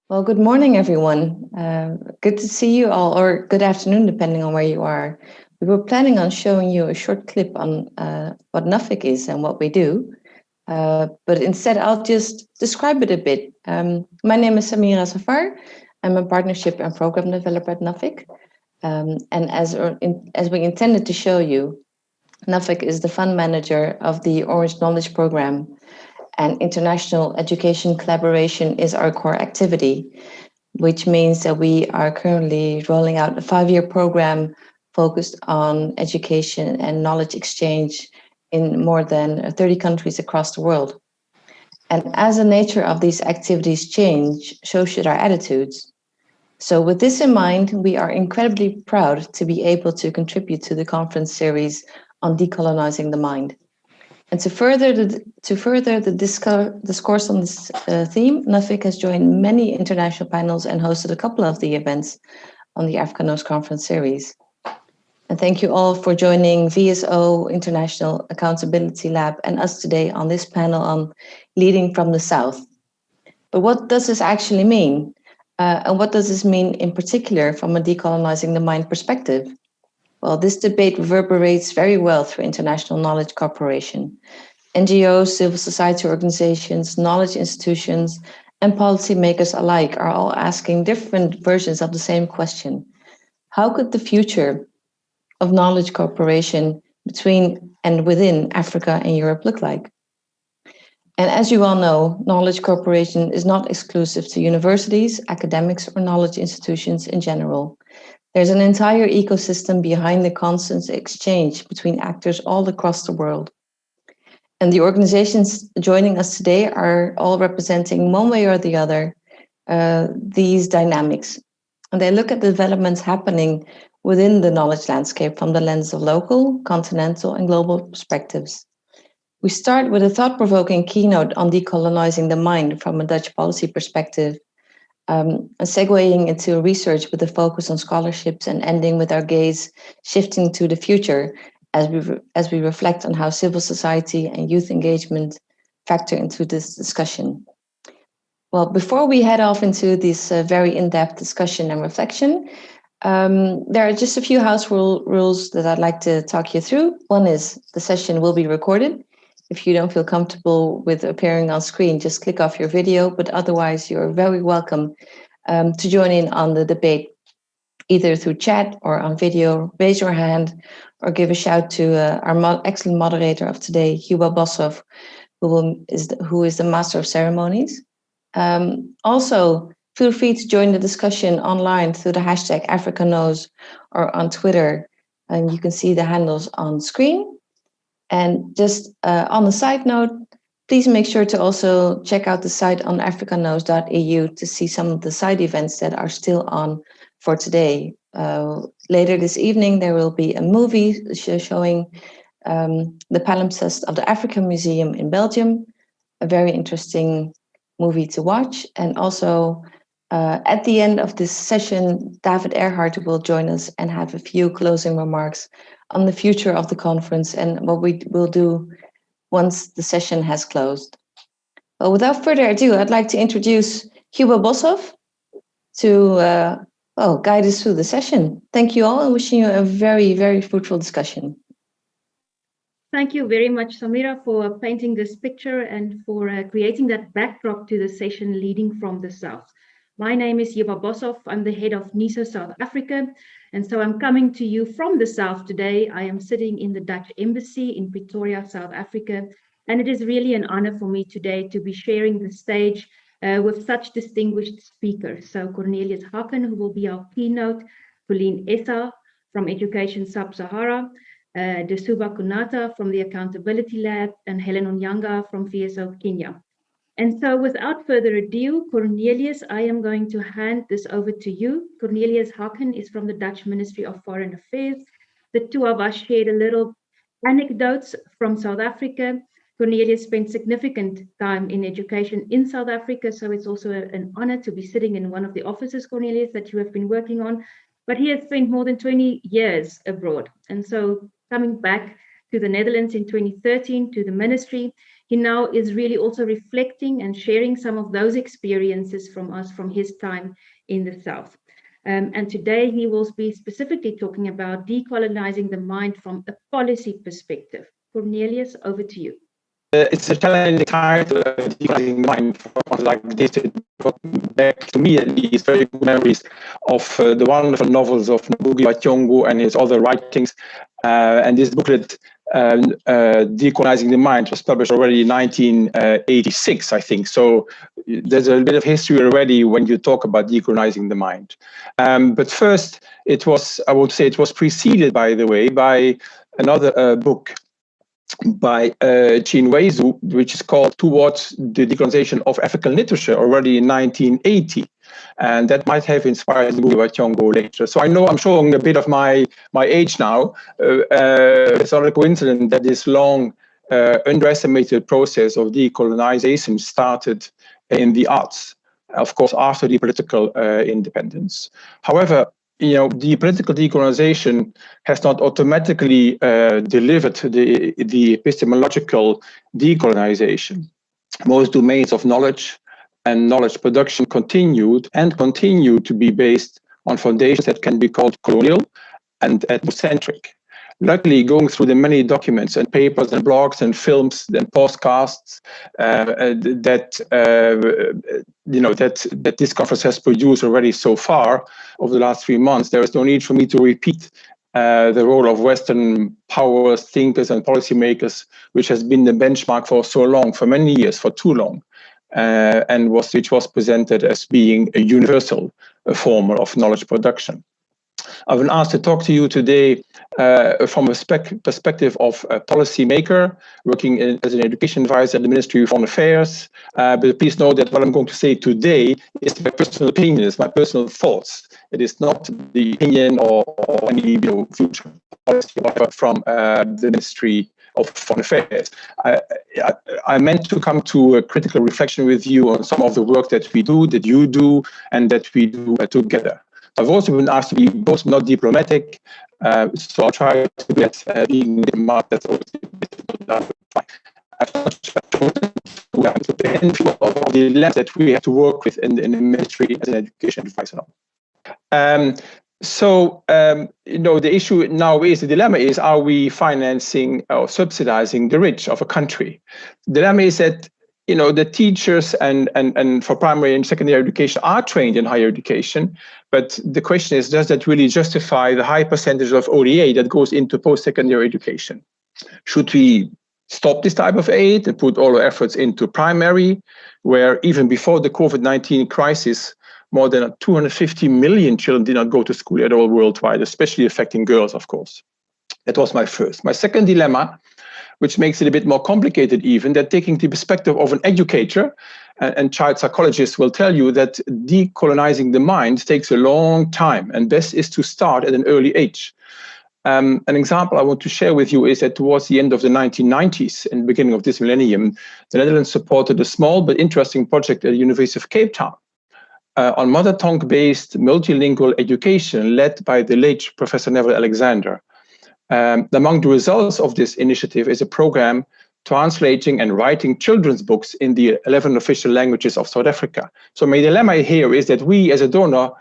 Well, good morning, everyone. Good to see you all, or good afternoon, depending on where you are. We were planning on showing you a short clip on what Nuffic is and what we do, but instead I'll just describe it a bit. My name is Samira Safar. I'm a partnership and program developer at Nuffic. And as we intended to show you, Nuffic is the fund manager of the Orange Knowledge Program, and international education collaboration is our core activity, which means that we are currently rolling out a 5-year program focused on education and knowledge exchange in more than 30 countries across the world. And as the nature of these activities change, so should our attitudes. So, with this in mind, we are incredibly proud to be able to contribute to the conference series on decolonizing the mind. And to further the discourse on this theme, Nuffic has joined many international panels and hosted a couple of the events on the Africa Knows Conference series. And thank you all for joining VSO International Accountability Lab and us today on this panel on leading from the South. But what does this actually mean? And what does this mean in particular from a decolonizing the mind perspective? Well, this debate reverberates very well through international knowledge cooperation. NGOs, civil society organizations, knowledge institutions, and policymakers alike are all asking different versions of the same question. How could the future of knowledge cooperation between and within Africa and Europe look like? And as you all know, knowledge cooperation is not exclusive to universities, academics, or knowledge institutions in general. There's an entire ecosystem behind the constant exchange between actors all across the world. And the organizations joining us today are all representing one way or the other these dynamics. And they look at the developments happening within the knowledge landscape from the lens of local, continental, and global perspectives. We start with a thought-provoking keynote on decolonizing the mind from a Dutch policy perspective, segueing into research with a focus on scholarships and ending with our gaze shifting to the future as we reflect on how civil society and youth engagement factor into this discussion. Well, before we head off into this very in-depth discussion and reflection, there are just a few house rules that I'd like to talk you through. One is the session will be recorded. If you don't feel comfortable with appearing on screen, just click off your video, but otherwise you're very welcome to join in on the debate, either through chat or on video. Raise your hand or give a shout to our excellent moderator of today, Huba Bosov, who is the master of ceremonies. Also, feel free to join the discussion online through the hashtag Africa Knows or on Twitter, and you can see the handles on screen. And just on a side note, please make sure to also check out the site on africaknows.eu to see some of the side events that are still on for today. Later this evening, there will be a movie showing the palimpsest of the African Museum in Belgium, a very interesting movie to watch. And also, at the end of this session, David Erhard will join us and have a few closing remarks on the future of the conference and what we will do once the session has closed. Well, without further ado, I'd like to introduce Huba Bosov to guide us through the session. Thank you all and wishing you a very, very fruitful discussion. Thank you very much, Samira, for painting this picture and for creating that backdrop to the session leading from the South. My name is Huba Bosov. I'm the head of NISO South Africa. And so I'm coming to you from the South today. I am sitting in the Dutch Embassy in Pretoria, South Africa. And it is really an honor for me today to be sharing the stage with such distinguished speakers. So Cornelius Haken, who will be our keynote, Pauline Essa from Education Sub-Sahara, Desuba Kunata from the Accountability Lab, and Helen Onyanga from VSO Kenya. And so without further ado, Cornelius, I am going to hand this over to you. Cornelius Haken is from the Dutch Ministry of Foreign Affairs. The two of us shared a little anecdotes from South Africa. Cornelius spent significant time in education in South Africa, so it's also an honor to be sitting in one of the offices, Cornelius, that you have been working on. But he has spent more than 20 years abroad. And so coming back to the Netherlands in 2013 to the ministry, he now is really also reflecting and sharing some of those experiences from his time in the South. And today he will be specifically talking about decolonizing the mind from a policy perspective. Cornelius, over to you. It's a challenging time to decolonizing the mind for like this. It brought back to me at least very good memories of the wonderful novels of Ngugi wa Thiong'o and his other writings. And this booklet, Decolonizing the Mind, was published already in 1986, I think. So there's a bit of history already when you talk about decolonizing the mind. But first, I would say it was preceded, by the way, by another book by Chin Wei-Zhu, which is called Towards the Decolonization of African Literature, already in 1980. And that might have inspired Ngugi wa Thiong'o later. So I know I'm showing a bit of my age now. It's not a coincidence that this long underestimated process of decolonization started in the arts, of course, after the political independence. However, the political decolonization has not automatically delivered the epistemological decolonization. Most domains of knowledge and knowledge production continue to be based on foundations that can be called colonial and ethnocentric. Luckily, going through the many documents and papers and blogs and films and podcasts that this conference has produced already so far over the last 3 months, there is no need for me to repeat the role of Western powers, thinkers, and policymakers, which has been the benchmark for so long, for many years, for too long, and which was presented as being a universal form of knowledge production. I've been asked to talk to you today from a perspective of a policymaker working as an education advisor at the Ministry of Foreign Affairs. But please know that what I'm going to say today is my personal opinion, is my personal thoughts. It is not the opinion or any future policy from the Ministry of Foreign Affairs. I meant to come to a critical reflection with you on some of the work that we do, that you do, and that we do together. I've also been asked to be both not diplomatic, so I'll try to get being diplomatic. That's always difficult. I've to the of the lens that we have to work with in the ministry as an education advisor. The issue now is, the dilemma is, are we financing or subsidizing the rich of a country? The dilemma is that the teachers and for primary and secondary education are trained in higher education, but the question is, does that really justify the high percentage of ODA that goes into post-secondary education? Should we stop this type of aid and put all our efforts into primary, where even before the COVID-19 crisis, more than 250 million children did not go to school at all worldwide, especially affecting girls, of course. That was my first. My second dilemma, which makes it a bit more complicated even, that taking the perspective of an educator and child psychologists will tell you that decolonizing the mind takes a long time, and best is to start at an early age. An example I want to share with you is that towards the end of the 1990s and beginning of this millennium, the Netherlands supported a small but interesting project at the University of Cape Town on mother tongue-based multilingual education led by the late Professor Neville Alexander. Among the results of this initiative is a program translating and writing children's books in the 11 official languages of South Africa. So my dilemma here is that we as a donor,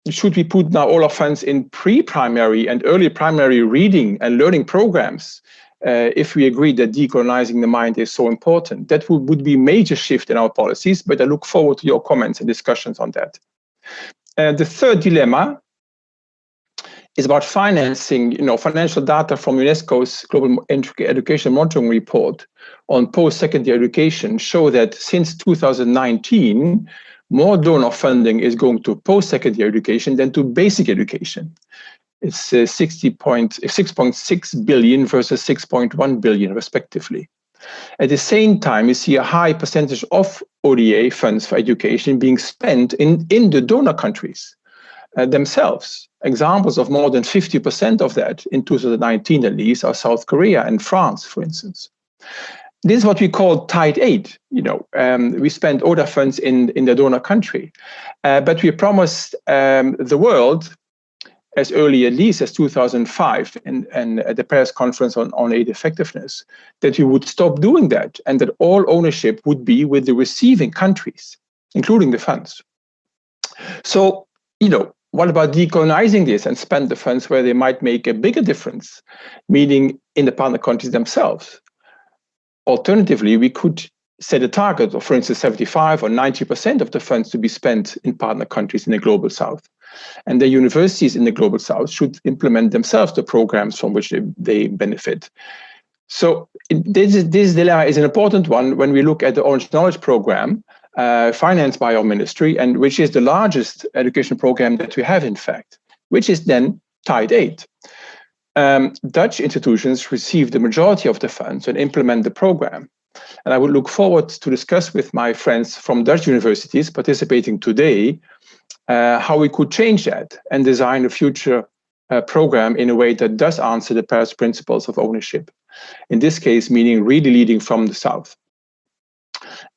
should we put now all our funds in pre-primary and early primary reading and learning programs if we agree that decolonizing the mind is so important? That would be a major shift in our policies, but I look forward to your comments and discussions on that. The third dilemma is about financing. Financial data from UNESCO's Global Education Monitoring Report on post-secondary education show that since 2019, more donor funding is going to post-secondary education than to basic education. It's 6.6 billion versus 6.1 billion, respectively. At the same time, you see a high percentage of ODA funds for education being spent in the donor countries themselves. Examples of more than 50% of that in 2019 at least are South Korea and France, for instance. This is what we call tied aid. We spend ODA funds in the donor country, but we promised the world as early at least as 2005 and at the Paris Conference on Aid Effectiveness, that we would stop doing that and that all ownership would be with the receiving countries, including the funds. So, what about decolonizing this and spend the funds where they might make a bigger difference, meaning in the partner countries themselves? Alternatively, we could set a target of, for instance, 75 or 90% of the funds to be spent in partner countries in the Global South. And the universities in the Global South should implement themselves the programs from which they benefit. So this dilemma is an important one when we look at the Orange Knowledge Program, financed by our ministry, and which is the largest education program that we have, in fact, which is then tied aid. Dutch institutions receive the majority of the funds and implement the program. And I would look forward to discuss with my friends from Dutch universities participating today how we could change that and design a future program in a way that does answer the Paris principles of ownership. In this case, meaning really leading from the South.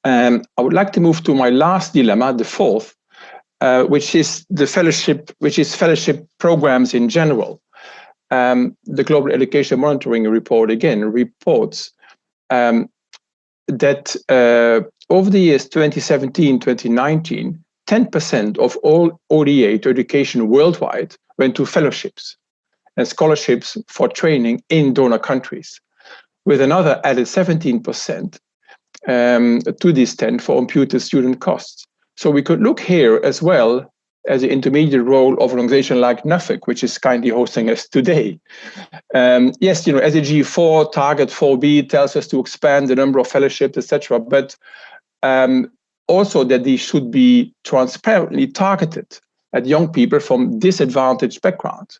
I would like to move to my last dilemma, the fourth, which is fellowship programs in general. The Global Education Monitoring Report again reports that over the years 2017-2019, 10% of all ODA to education worldwide went to fellowships and scholarships for training in donor countries, with another added 17% to this 10 for imputed student costs. So we could look here as well as the intermediate role of an organization like NAFIC, which is kindly hosting us today. Yes, SDG 4, target 4B tells us to expand the number of fellowships, etc. But also that these should be transparently targeted at young people from disadvantaged backgrounds.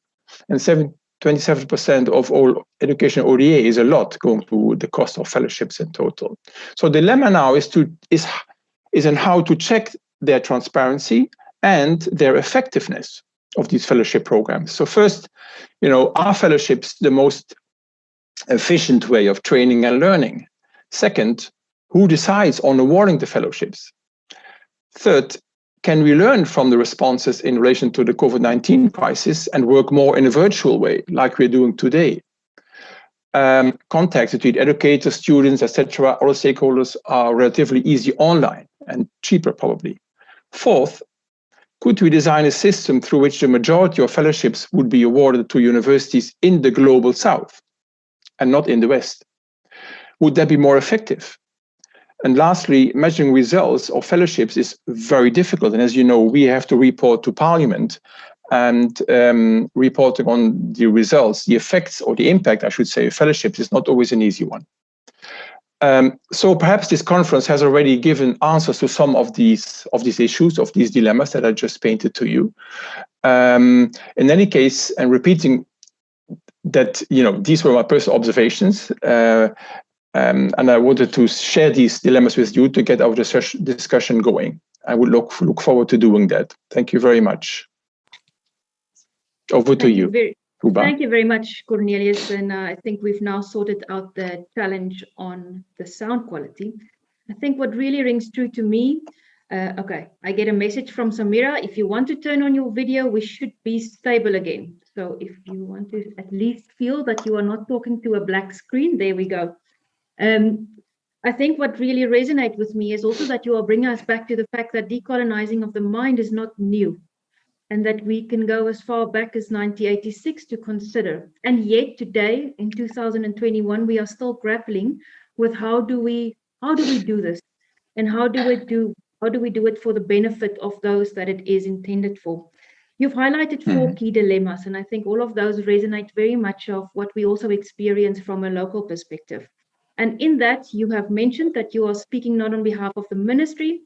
And 27% of all education ODA is a lot, going to the cost of fellowships in total. So the dilemma now is in how to check their transparency and their effectiveness of these fellowship programs. So first, are fellowships the most efficient way of training and learning? Second, who decides on awarding the fellowships? Third, can we learn from the responses in relation to the COVID-19 crisis and work more in a virtual way, like we're doing today? Contacts between educators, students, etc., all stakeholders are relatively easy online and cheaper, probably. Fourth, could we design a system through which the majority of fellowships would be awarded to universities in the Global South and not in the West? Would that be more effective? And lastly, measuring results of fellowships is very difficult. And as you know, we have to report to Parliament, and reporting on the results, the effects or the impact, I should say, of fellowships is not always an easy one. So perhaps this conference has already given answers to some of these issues, of these dilemmas that I just painted to you. In any case, and repeating that, these were my personal observations, and I wanted to share these dilemmas with you to get our discussion going. I would look forward to doing that. Thank you very much. Over to you, Ruba. Thank you very much, Cornelius. And I think we've now sorted out the challenge on the sound quality. I think what really rings true to me, okay, I get a message from Samira. If you want to turn on your video, we should be stable again. So if you want to at least feel that you are not talking to a black screen, there we go. I think what really resonates with me is also that you are bringing us back to the fact that decolonizing of the mind is not new, and that we can go as far back as 1986 to consider. And yet today, in 2021, we are still grappling with how do we do this, and how do we do it for the benefit of those that it is intended for. You've highlighted four key dilemmas, and I think all of those resonate very much of what we also experience from a local perspective. And in that, you have mentioned that you are speaking not on behalf of the ministry,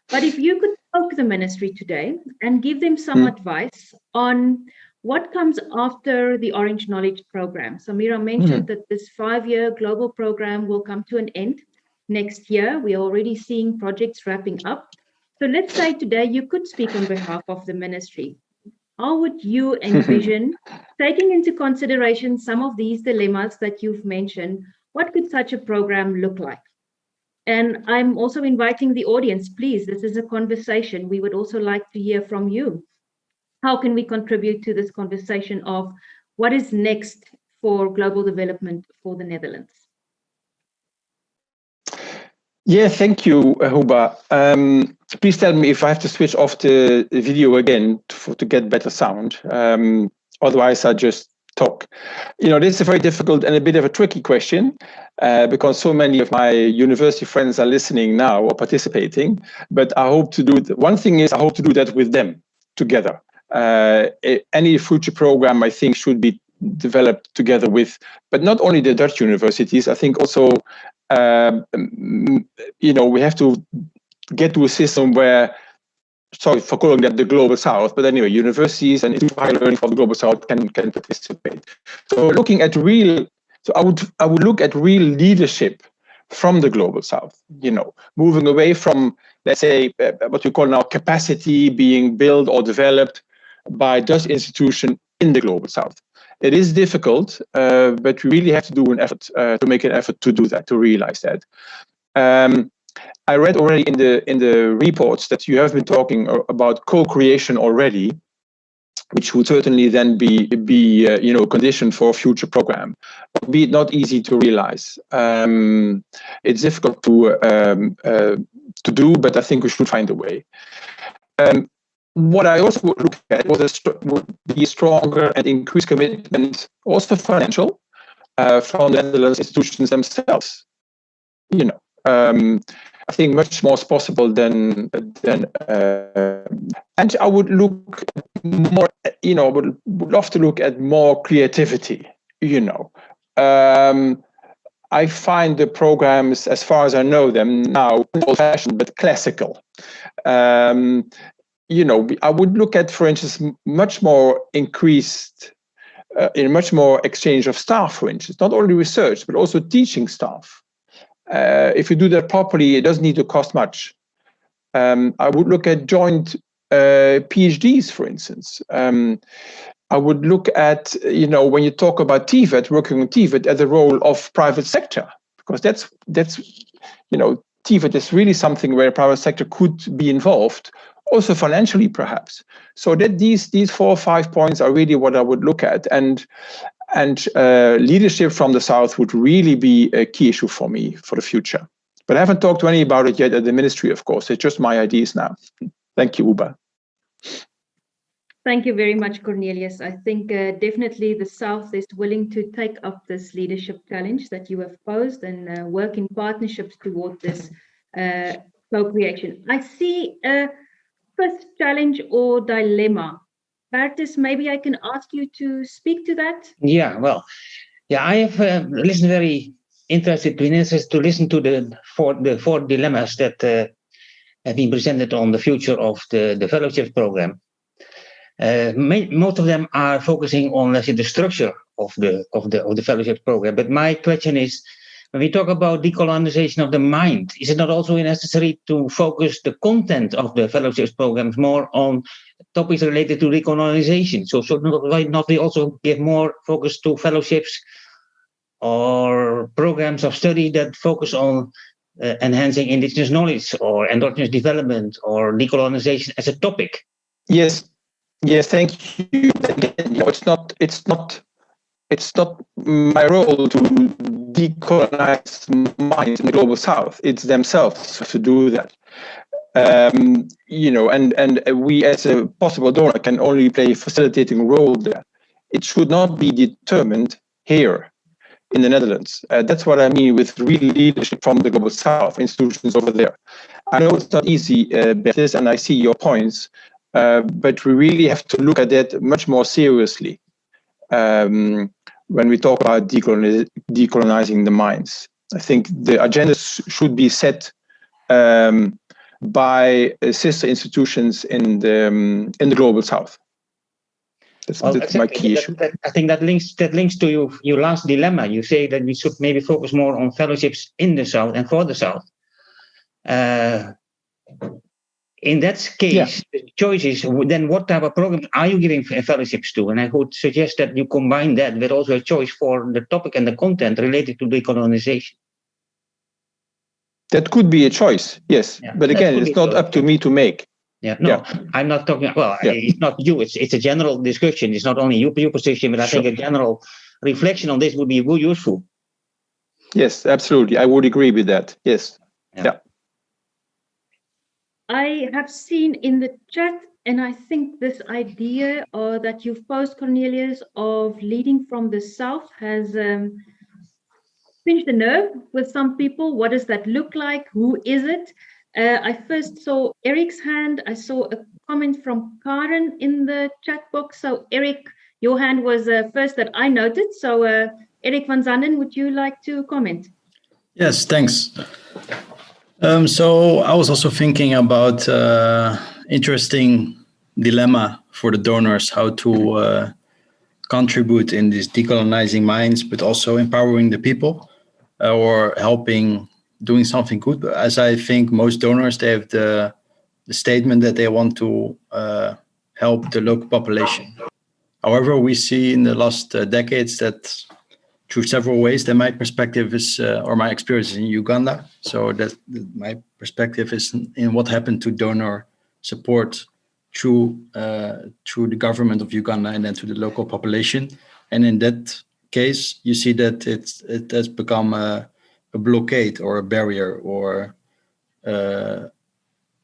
but if you could poke the ministry today and give them some advice on what comes after the Orange Knowledge Program. Samira mentioned that this 5-year global program will come to an end next year. We are already seeing projects wrapping up. So let's say today you could speak on behalf of the ministry. How would you envision taking into consideration some of these dilemmas that you've mentioned? What could such a program look like? And I'm also inviting the audience, please, this is a conversation. We would also like to hear from you. how can we contribute to this conversation of what is next for global development for the Netherlands? Yeah, thank you, Huba. Please tell me if I have to switch off the video again to get better sound. Otherwise, I just talk. This is a very difficult and a bit of a tricky question because so many of my university friends are listening now or participating. But I hope to do it. One thing is I hope to do that with them together. Any future program, I think, should be developed together with, but not only the Dutch universities. I think also, we have to get to a system where, sorry for calling that the Global South, but anyway, universities and institutes of higher learning from the Global South can participate. So I would look at real leadership from the Global South, moving away from, let's say, what we call now capacity being built or developed by Dutch institutions in the Global South. It is difficult, but we really have to do an effort to make an effort to do that, to realize that. I read already in the reports that you have been talking about co-creation already, which would certainly then be a condition for a future program. Be it not easy to realize. It's difficult to do, but I think we should find a way. What I also would look at would be stronger and increased commitment, also financial, from the Netherlands institutions themselves. I think much more is possible than and I would look more, would love to look at more creativity, I find the programs, as far as I know them now, old-fashioned but classical. I would look at, for instance, much more increased, much more exchange of staff, for instance, not only research, but also teaching staff. If you do that properly, it doesn't need to cost much. I would look at joint PhDs, for instance. I would look at, when you talk about TVET, working on TVET, at the role of private sector, because that's TVET is really something where private sector could be involved, also financially, perhaps. So that these 4 or 5 points are really what I would look at, and leadership from the South would really be a key issue for me for the future. But I haven't talked to any about it yet at the ministry, of course. It's just my ideas now. Thank you, Huba. Thank you very much, Cornelius. I think definitely the South is willing to take up this leadership challenge that you have posed and work in partnerships toward this co-creation. I see a first challenge or dilemma. Bertus, maybe I can ask you to speak to that. I have listened very interested to listen to the four dilemmas that have been presented on the future of the fellowship program. Most of them are focusing on, let's say, the structure of the fellowship program. But my question is, when we talk about decolonization of the mind, is it not also necessary to focus the content of the fellowship programs more on topics related to decolonization? So why not we also give more focus to fellowships or programs of study that focus on enhancing indigenous knowledge or endogenous development or decolonization as a topic? Yes, thank you. Again, it's not my role to decolonize minds in the Global South. It's themselves to do that. And we as a possible donor can only play a facilitating role there. It should not be determined here in the Netherlands. That's what I mean with real leadership from the Global South, institutions over there. I know it's not easy, Bertus, and I see your points, but we really have to look at that much more seriously when we talk about decolonizing the minds. I think the agenda should be set by sister institutions in the Global South. That's my key issue. I think that links to your last dilemma. You say that we should maybe focus more on fellowships in the South and for the South. In that case, the choice is then what type of programs are you giving fellowships to? And I would suggest that you combine that with also a choice for the topic and the content related to decolonization. That could be a choice, yes. Yeah, but again, it's not up to me to make. Yeah, no, I'm not talking. Well, it's not you. It's a general discussion. It's not only your position, but I think a general reflection on this would be very useful. Yes, absolutely. I would agree with that. Yes. Yeah. I have seen in the chat, and I think this idea that you've posed, Cornelius, of leading from the south has pinched the nerve with some people. What does that look like? Who is it? I first saw Eric's hand. I saw a comment from Karen in the chat box. So Eric, your hand was first that I noted. So Eric van Zanden, would you like to comment? Yes, thanks. So I was also thinking about interesting dilemma for the donors, how to contribute in this decolonizing minds, but also empowering the people or helping doing something good. As I think most donors, they have the statement that they want to help the local population. However, we see in the last decades that through several ways that my perspective is, or my experience is in Uganda. So that my perspective is in what happened to donor support through the government of Uganda and then to the local population. And in that case, you see that it has become a blockade or a barrier, or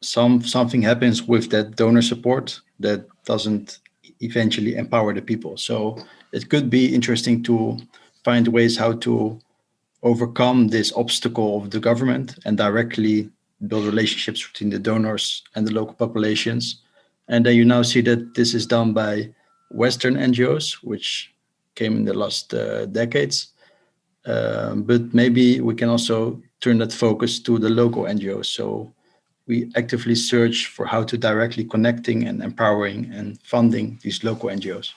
something happens with that donor support that doesn't eventually empower the people. So it could be interesting to find ways how to overcome this obstacle of the government and directly build relationships between the donors and the local populations. And then you now see that this is done by Western NGOs, which came in the last decades. But maybe we can also turn that focus to the local NGOs. So we actively search for how to directly connecting and empowering and funding these local NGOs.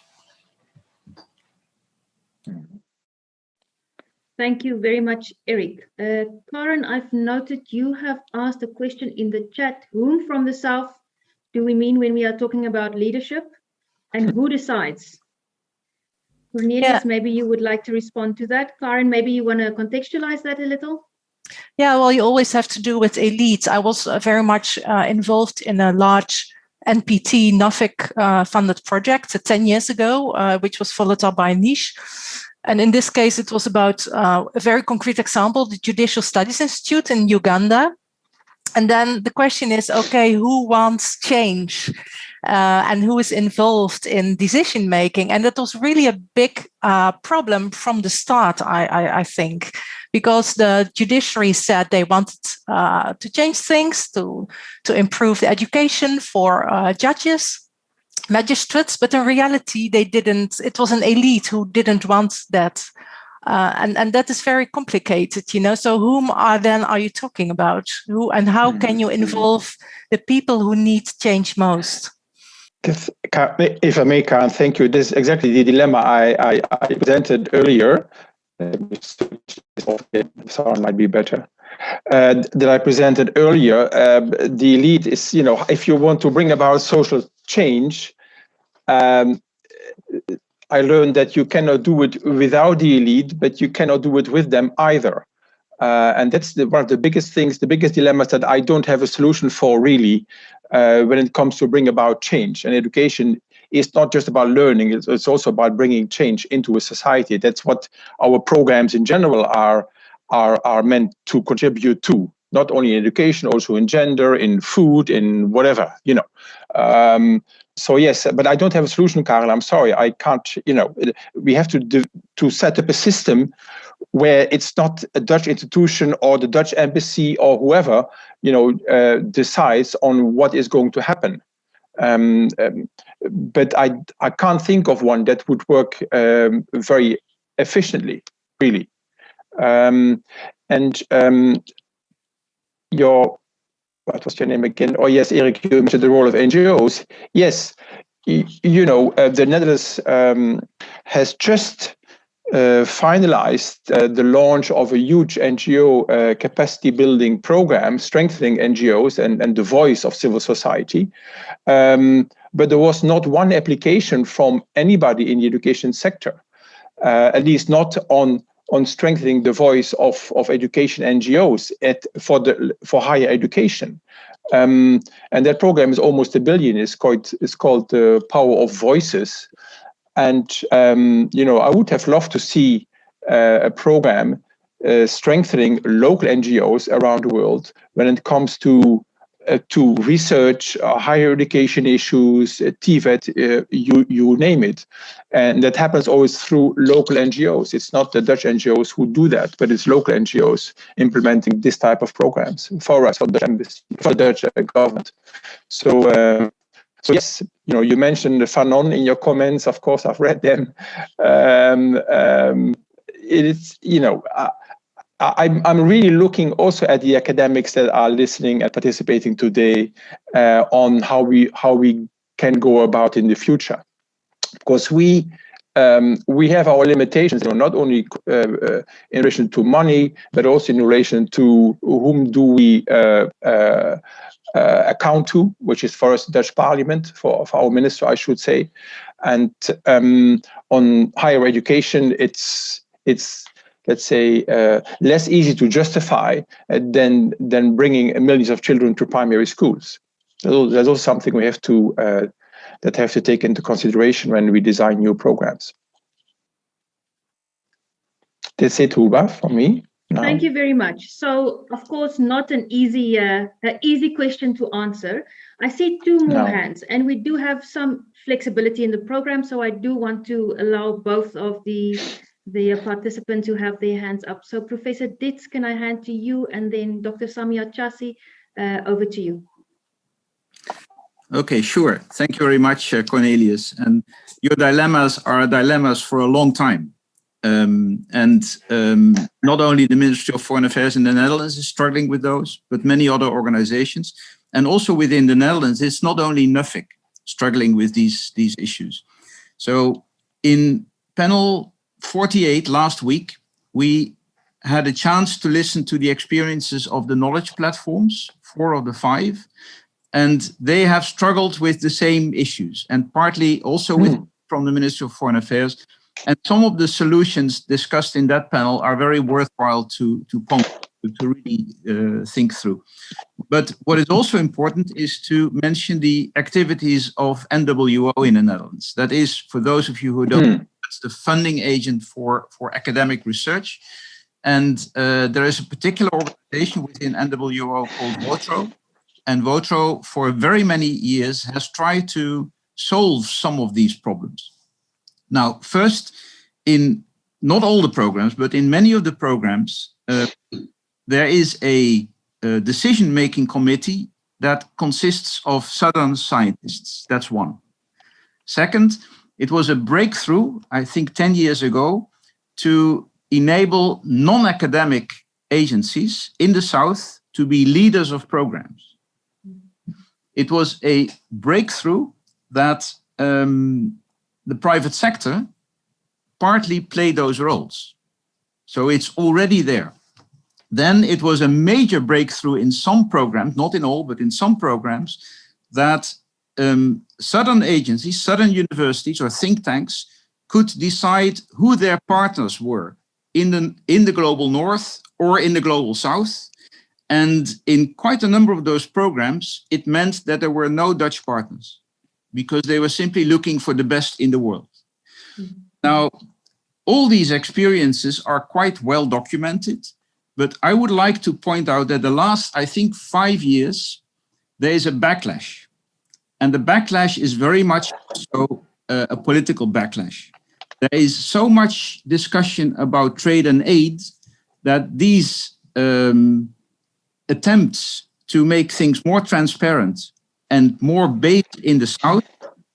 Thank you very much, Eric. Karen, I've noted you have asked a question in the chat. Whom from the south do we mean when we are talking about leadership, and who decides? Cornelius, maybe you would like to respond to that. Karen, maybe you want to contextualize that a little? Yeah, well, you always have to do with elites. I was very much involved in a large NPT NAFIC funded project 10 years ago, which was followed up by Niche. And in this case, it was about a very concrete example, the Judicial Studies Institute in Uganda. And then the question is, okay, who wants change and who is involved in decision making? And that was really a big problem from the start, I think, because the judiciary said they wanted to change things, to improve the education for judges, magistrates, but in reality, they didn't. It was an elite who didn't want that. And that is very complicated, you know. So whom are you talking about? Who and how can you involve the people who need change most? If I may, Karen, thank you. This is exactly the dilemma I presented earlier. Sound might be better. That I presented earlier. The elite is, you know, if you want to bring about social change, I learned that you cannot do it without the elite, but you cannot do it with them either. And that's one of the biggest things, the biggest dilemmas that I don't have a solution for, really, when it comes to bring about change. And education is not just about learning, it's also about bringing change into a society. That's what our programs in general are meant to contribute to, not only in education, also in gender, in food, in whatever, you know. So yes, but I don't have a solution, Karel. I'm sorry, I can't. You know, we have to set up a system where it's not a Dutch institution or the Dutch embassy or whoever, you know, decides on what is going to happen. But I can't think of one that would work very efficiently, really. What was your name again? Oh, yes, Eric, you mentioned the role of NGOs. Yes, you know, the Netherlands has just finalized the launch of a huge NGO capacity building program, strengthening NGOs and the voice of civil society. But there was not one application from anybody in the education sector, at least not on strengthening the voice of education NGOs for higher education. And that program is almost $1 billion. It's called the Power of Voices. And, I would have loved to see a program strengthening local NGOs around the world when it comes to research, higher education issues, TVET, you name it. And that happens always through local NGOs. It's not the Dutch NGOs who do that, but it's local NGOs implementing this type of programs for us, for the Dutch government. So yes, you mentioned Fanon in your comments. Of course, I've read them. I'm really looking also at the academics that are listening and participating today on how we can go about in the future, because we have our limitations, not only in relation to money, but also in relation to whom do we account to, which is for us the Dutch Parliament, for our minister, I should say. And on higher education, it's let's say, less easy to justify than bringing millions of children to primary schools. That's also something we have to take into consideration when we design new programs. That's it, Huba, for me. No. Thank you very much. So, of course, not an easy question to answer. I see two more hands, and we do have some flexibility in the program, so I do want to allow both of the participants who have their hands up. So Professor Ditz, can I hand to you, and then Dr. Samia Chassi, over to you. Okay, sure. Thank you very much, Cornelius. And your dilemmas are dilemmas for a long time. Not only the Ministry of Foreign Affairs in the Netherlands is struggling with those, but many other organizations. And also within the Netherlands, it's not only NUFIC struggling with these issues. So in panel 48 last week, we had a chance to listen to the experiences of the knowledge platforms, 4 of the 5, and they have struggled with the same issues, and partly also from the Ministry of Foreign Affairs. And some of the solutions discussed in that panel are very worthwhile to really think through. But what is also important is to mention the activities of NWO in the Netherlands. That is, for those of you who don't know, it's the funding agent for academic research. And there is a particular organization within NWO called WOTRO. And WOTRO, for very many years, has tried to solve some of these problems. Now, first, in not all the programs, but in many of the programs, there is a decision-making committee that consists of Southern scientists. That's one. Second, it was a breakthrough, I think 10 years ago, to enable non-academic agencies in the South to be leaders of programs. It was a breakthrough that the private sector partly played those roles. So it's already there. Then it was a major breakthrough in some programs, not in all, but in some programs, that Southern agencies, Southern universities or think tanks could decide who their partners were in the global North or in the global South. And in quite a number of those programs, it meant that there were no Dutch partners because they were simply looking for the best in the world. Now, all these experiences are quite well documented, but I would like to point out that the last, I think, 5 years, there is a backlash. And the backlash is very much so a political backlash. There is so much discussion about trade and aid that these attempts to make things more transparent and more based in the South,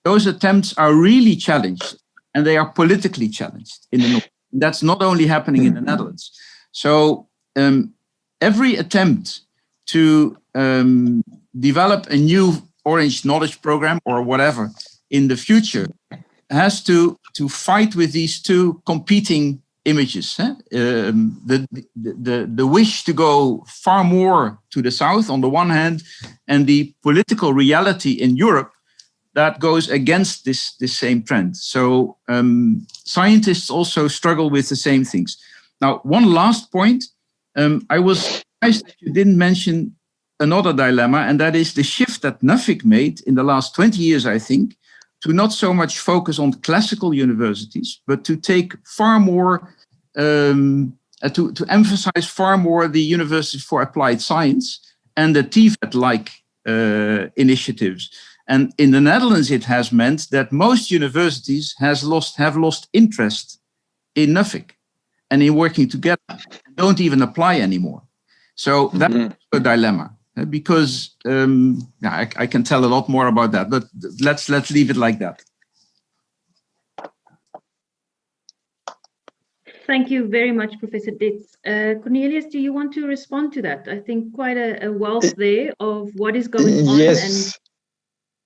those attempts are really challenged, and they are politically challenged in the North. That's not only happening in the Netherlands. So every attempt to develop a new Orange Knowledge Program or whatever in the future has to fight with these two competing images. The wish to go far more to the South on the one hand, and the political reality in Europe that goes against this same trend. So scientists also struggle with the same things. Now, one last point. I was surprised that you didn't mention another dilemma, and that is the shift that Nuffic made in the last 20 years, I think, to not so much focus on classical universities, but to take far more, to emphasize far more the universities for applied science and the TVET-like initiatives. And in the Netherlands, it has meant that most universities have lost interest in Nuffic and in working together, don't even apply anymore. So that's a dilemma, because I can tell a lot more about that, but let's leave it like that. Thank you very much, Professor Ditz. Cornelius, do you want to respond to that? I think quite a wealth there of what is going on. Yes.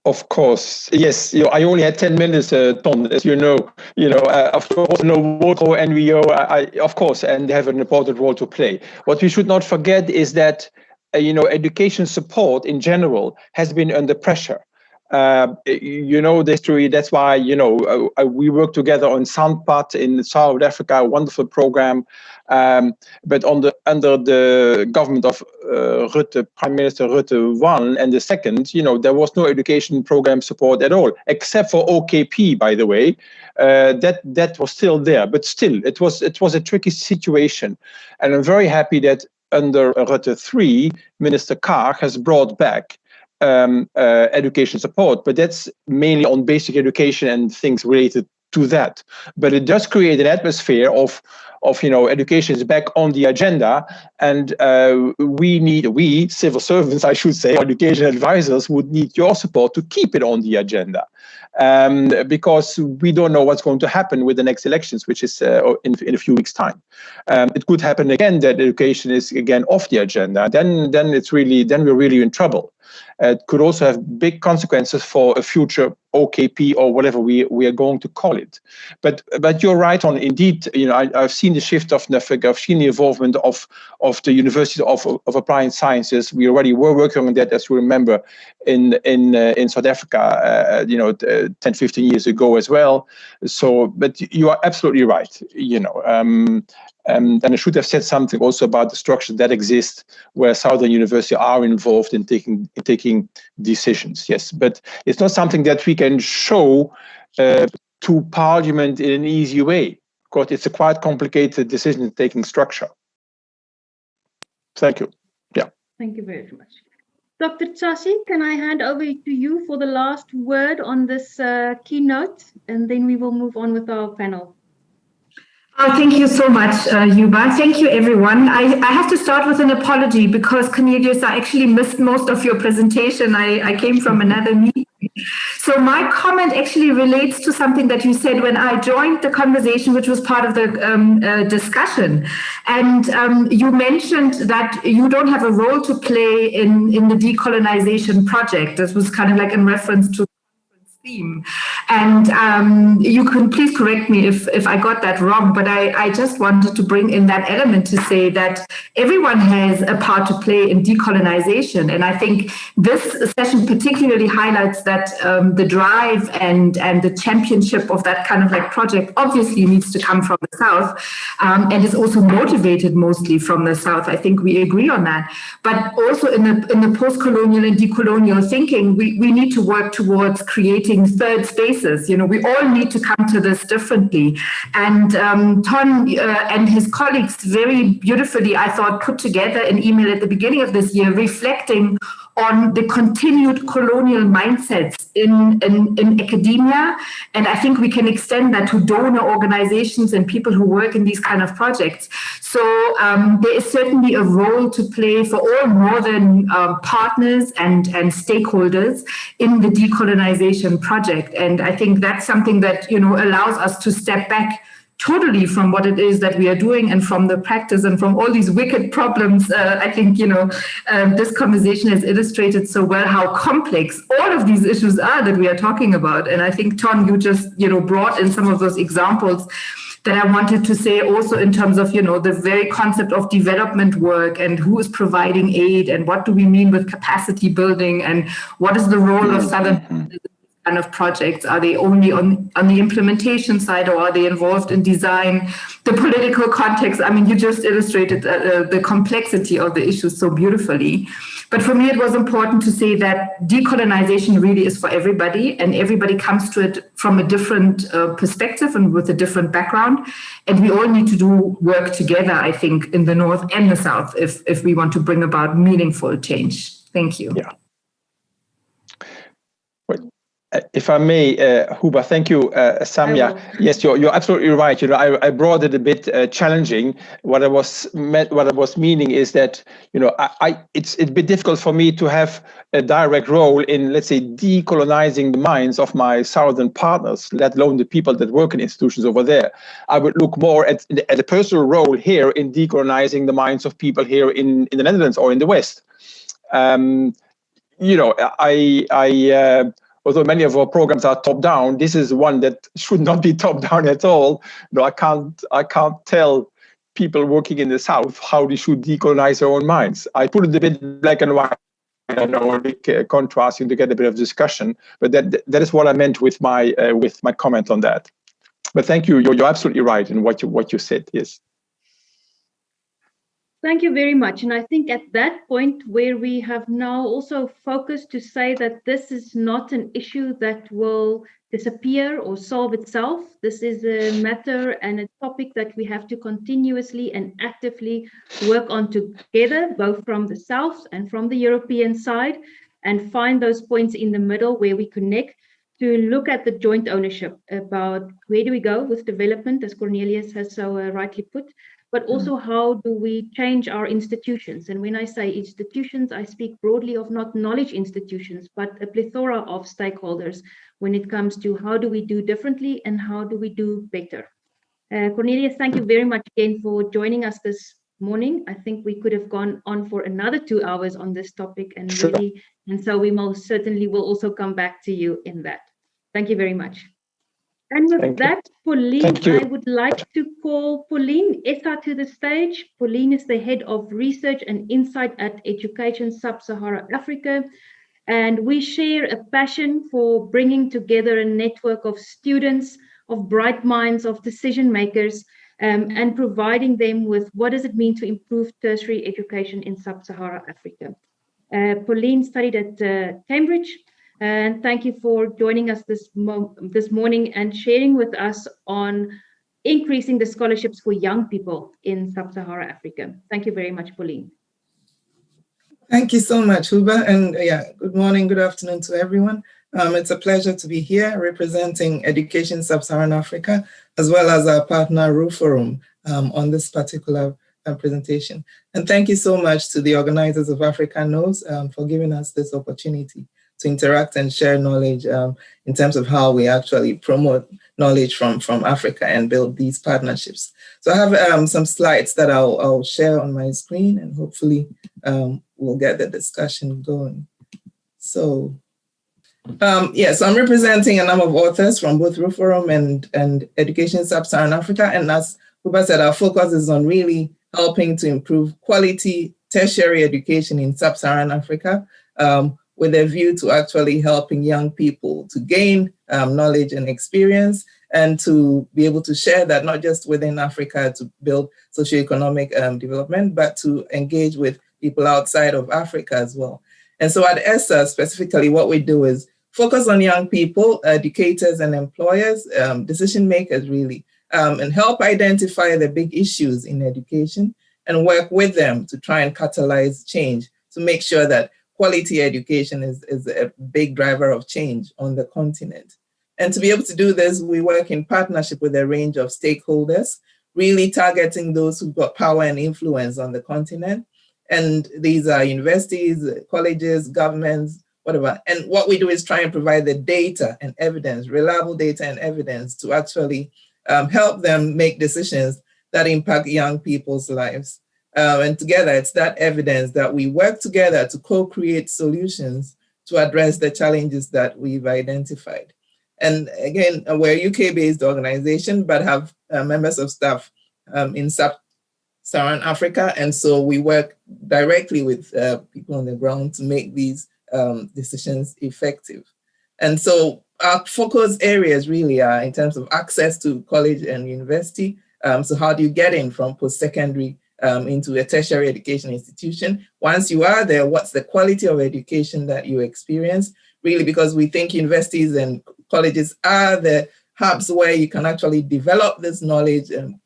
Of course, yes. I only had 10 minutes, Ton, as you know. Of course, WOCO, NVO, of course, and they have an important role to play. What we should not forget is that, education support in general has been under pressure. The history. That's why we work together on Sandpad in South Africa, a wonderful program. But under the government of Rutte, Prime Minister Rutte 1 and the second, there was no education program support at all, except for OKP, by the way. That was still there, but still, it was a tricky situation, and I'm very happy that under Rutte 3, Minister Kaag has brought back education support, but that's mainly on basic education and things related to that. But it does create an atmosphere of education is back on the agenda, and we civil servants, I should say, education advisors would need your support to keep it on the agenda, because we don't know what's going to happen with the next elections, which is in a few weeks' time. It could happen again that education is again off the agenda. Then we're really in trouble. It could also have big consequences for a future OKP or whatever we are going to call it. But you're right on. Indeed, I've seen the shift of Nuffic. I've seen the involvement of the University of Applied Sciences. We already were working on that, as you remember, in South Africa, 10, 15 years ago as well. So, but you are absolutely right. And I should have said something also about the structure that exists where Southern University are involved in taking decisions. Yes, but it's not something that we can show to Parliament in an easy way, because it's a quite complicated decision-taking structure. Thank you. Yeah. Thank you very much. Dr. Tsasi, can I hand over to you for the last word on this keynote, and then we will move on with our panel. Thank you so much, Yuba. Thank you, everyone. I have to start with an apology because, Cornelius, I actually missed most of your presentation. I came from another meeting. So my comment actually relates to something that you said when I joined the conversation, which was part of the discussion. And you mentioned that you don't have a role to play in the decolonization project. This was kind of like in reference to theme. And you can please correct me if I got that wrong, but I just wanted to bring in that element to say that everyone has a part to play in decolonization. And I think this session particularly highlights that the drive and the championship of that kind of like project obviously needs to come from the South, and is also motivated mostly from the South. I think we agree on that. But also in the post-colonial and decolonial thinking, we need to work towards creating third spaces. We all need to come to this differently. And Ton and his colleagues very beautifully, I thought, put together an email at the beginning of this year reflecting on the continued colonial mindsets in academia. And I think we can extend that to donor organizations and people who work in these kind of projects. So there is certainly a role to play for all northern partners and stakeholders in the decolonization project. And I think that's something that, allows us to step back totally from what it is that we are doing and from the practice and from all these wicked problems. I think, this conversation has illustrated so well how complex all of these issues are that we are talking about. And I think, Ton, you just, brought in some of those examples that I wanted to say also in terms of, the very concept of development work and who is providing aid and what do we mean with capacity building and what is the role of Southern kind of projects? Are they only on the implementation side, or are they involved in design, the political context? I mean, you just illustrated the complexity of the issues so beautifully. But for me, it was important to say that decolonization really is for everybody, and everybody comes to it from a different perspective and with a different background. And we all need to do work together, I think, in the North and the South, if we want to bring about meaningful change. Thank you. Yeah. If I may, Huba, thank you, Samia. Yes, you're absolutely right. You know, I brought it a bit challenging. What I was meaning is that, you know, it's a bit difficult for me to have a direct role in, let's say, decolonizing the minds of my southern partners, let alone the people that work in institutions over there. I would look more at a personal role here in decolonizing the minds of people here in the Netherlands or in the West. You know, although many of our programs are top-down, this is one that should not be top-down at all. No, I can't tell people working in the South how they should decolonize their own minds. I put it a bit black and white, I know, a big contrasting to get a bit of discussion, but that is what I meant with my comment on that. But thank you. You're absolutely right in what you said. Yes. Thank you very much. And I think at that point where we have now also focused to say that this is not an issue that will disappear or solve itself. This is a matter and a topic that we have to continuously and actively work on together, both from the South and from the European side, and find those points in the middle where we connect to look at the joint ownership about where do we go with development, as Cornelius has so rightly put, but also how do we change our institutions. And when I say institutions, I speak broadly of not knowledge institutions, but a plethora of stakeholders when it comes to how do we do differently and how do we do better. Cornelius, thank you very much again for joining us this morning. I think we could have gone on for another 2 hours on this topic, and sure. really, and so we most certainly will also come back to you in that. Thank you very much. And with that, Pauline, I would like to call Pauline Essa to the stage. Pauline is the Head of Research and Insight at Education Sub-Sahara Africa. And we share a passion for bringing together a network of students, of bright minds, of decision makers, and providing them with what does it mean to improve tertiary education in Sub-Sahara Africa. Pauline studied at Cambridge. And thank you for joining us this morning and sharing with us on increasing the scholarships for young people in Sub-Sahara Africa. Thank you very much, Pauline. Thank you so much, Huba. And good morning, good afternoon to everyone. It's a pleasure to be here representing Education Sub-Saharan Africa, as well as our partner RUFORUM on this particular presentation. And thank you so much to the organizers of Africa Knows for giving us this opportunity to interact and share knowledge in terms of how we actually promote knowledge from Africa and build these partnerships. So I have some slides that I'll share on my screen, and hopefully we'll get the discussion going. So so I'm representing a number of authors from both RUFORUM and Education Sub-Saharan Africa. And as Huba said, our focus is on really helping to improve quality tertiary education in Sub-Saharan Africa, with a view to actually helping young people to gain knowledge and experience, and to be able to share that not just within Africa to build socioeconomic development, but to engage with people outside of Africa as well. And so at ESSA specifically, what we do is focus on young people, educators and employers, decision makers really, and help identify the big issues in education and work with them to try and catalyze change, to make sure that quality education is a big driver of change on the continent. And to be able to do this, we work in partnership with a range of stakeholders, really targeting those who've got power and influence on the continent. And these are universities, colleges, governments, whatever. And what we do is try and provide the data and evidence, reliable data and evidence, to actually help them make decisions that impact young people's lives. And together, it's that evidence that we work together to co-create solutions to address the challenges that we've identified. And again, we're a UK-based organization, but have members of staff in Sub-Saharan Africa. And so we work directly with people on the ground to make these decisions effective. And so our focus areas really are in terms of access to college and university. So how do you get in from post-secondary into a tertiary education institution? Once you are there, what's the quality of education that you experience? Really, because we think universities and colleges are the hubs where you can actually develop this knowledge and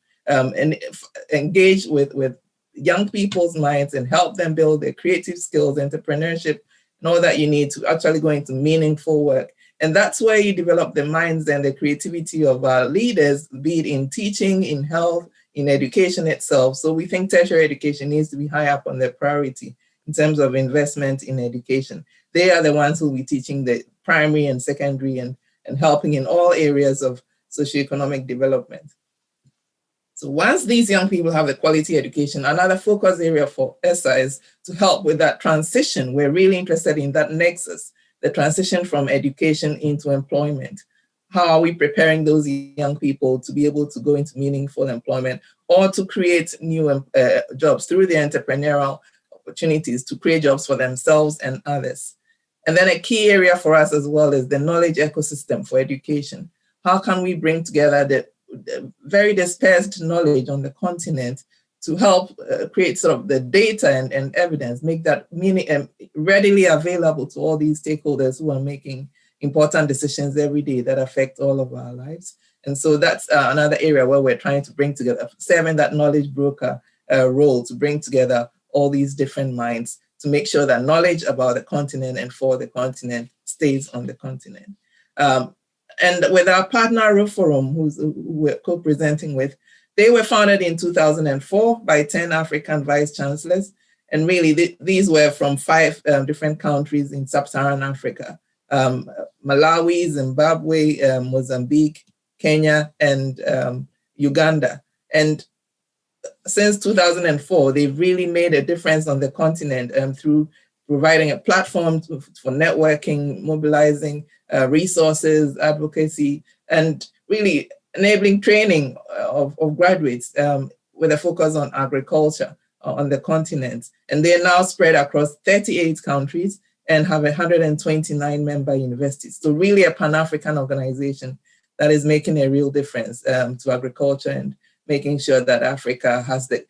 engage with young people's minds and help them build their creative skills, entrepreneurship, and all that you need to actually go into meaningful work. And that's where you develop the minds and the creativity of our leaders, be it in teaching, in health, in education itself. So we think tertiary education needs to be high up on the priority in terms of investment in education. They are the ones who will be teaching the primary and secondary and helping in all areas of socioeconomic development. So once these young people have the quality education, another focus area for ESSA is to help with that transition. We're really interested in that nexus, the transition from education into employment. How are we preparing those young people to be able to go into meaningful employment or to create new jobs through the entrepreneurial opportunities to create jobs for themselves and others? And then a key area for us as well is the knowledge ecosystem for education. How can we bring together the very dispersed knowledge on the continent to help create sort of the data and evidence, make that readily available to all these stakeholders who are making important decisions every day that affect all of our lives. And so that's another area where we're trying to bring together, serving that knowledge broker role to bring together all these different minds to make sure that knowledge about the continent and for the continent stays on the continent. And with our partner, Ruforum, who we're co-presenting with, they were founded in 2004 by 10 African vice chancellors. And really, these were from 5 different countries in sub-Saharan Africa: Malawi, Zimbabwe, Mozambique, Kenya, and Uganda. And since 2004, they've really made a difference on the continent through providing a platform for networking, mobilizing resources, advocacy, and really enabling training of graduates with a focus on agriculture on the continent. And they're now spread across 38 countries and have 129 member universities. So really a Pan-African organization that is making a real difference to agriculture and making sure that Africa has the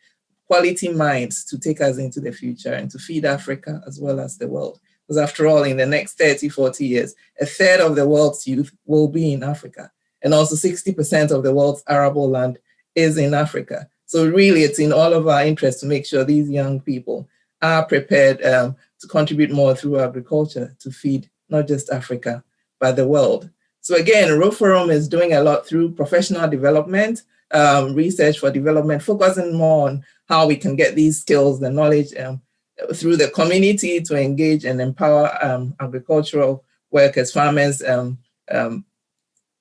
quality minds to take us into the future and to feed Africa as well as the world. Because after all, in the next 30, 40 years, a third of the world's youth will be in Africa. And also 60% of the world's arable land is in Africa. So really, it's in all of our interest to make sure these young people are prepared to contribute more through agriculture to feed not just Africa, but the world. So again, Ruforum is doing a lot through professional development, research for development, focusing more on how we can get these skills, the knowledge through the community to engage and empower agricultural workers, farmers,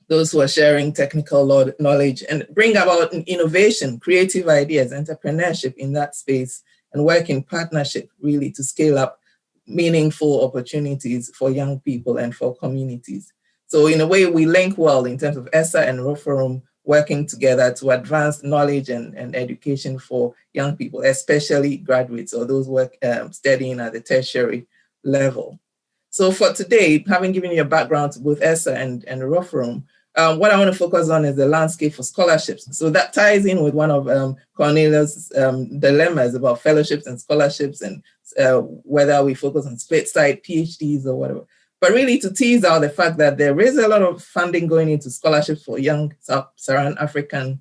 those who are sharing technical knowledge, and bring about innovation, creative ideas, entrepreneurship in that space, and work in partnership really to scale up meaningful opportunities for young people and for communities. So in a way, we link well in terms of ESSA and Ruforum working together to advance knowledge and education for young people, especially graduates or those studying at the tertiary level. So for today, having given you a background to both ESSA and Ruforum, what I want to focus on is the landscape for scholarships. So that ties in with one of Cornelia's dilemmas about fellowships and scholarships and whether we focus on split-side PhDs or whatever. But really to tease out the fact that there is a lot of funding going into scholarships for young Sub-Saharan African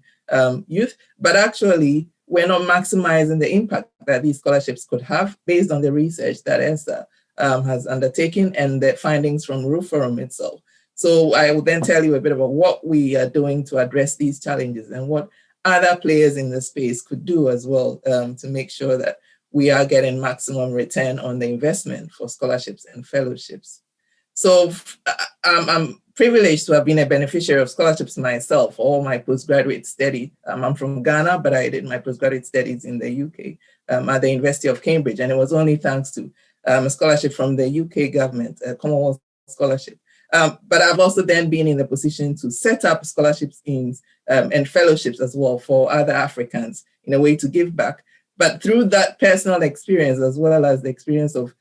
youth, but actually we're not maximizing the impact that these scholarships could have based on the research that ESSA has undertaken and the findings from Ruforum itself. So I will then tell you a bit about what we are doing to address these challenges and what other players in the space could do as well to make sure that we are getting maximum return on the investment for scholarships and fellowships. So I'm privileged to have been a beneficiary of scholarships myself for all my postgraduate study. I'm from Ghana, but I did my postgraduate studies in the UK at the University of Cambridge. And it was only thanks to a scholarship from the UK government, a Commonwealth scholarship. But I've also then been in the position to set up scholarship schemes and fellowships as well for other Africans in a way to give back. But through that personal experience, as well as the experience of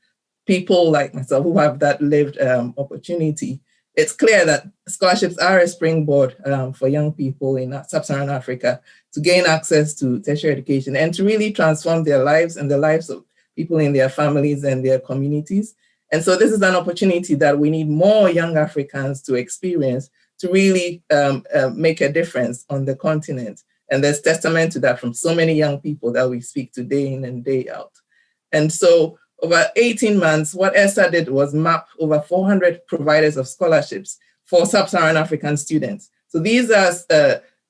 people like myself who have that lived opportunity, it's clear that scholarships are a springboard for young people in sub-Saharan Africa to gain access to tertiary education and to really transform their lives and the lives of people in their families and their communities. And so this is an opportunity that we need more young Africans to experience to really make a difference on the continent. And there's testament to that from so many young people that we speak to day in and day out. And so over 18 months, what ESSA did was map over 400 providers of scholarships for sub-Saharan African students. So these are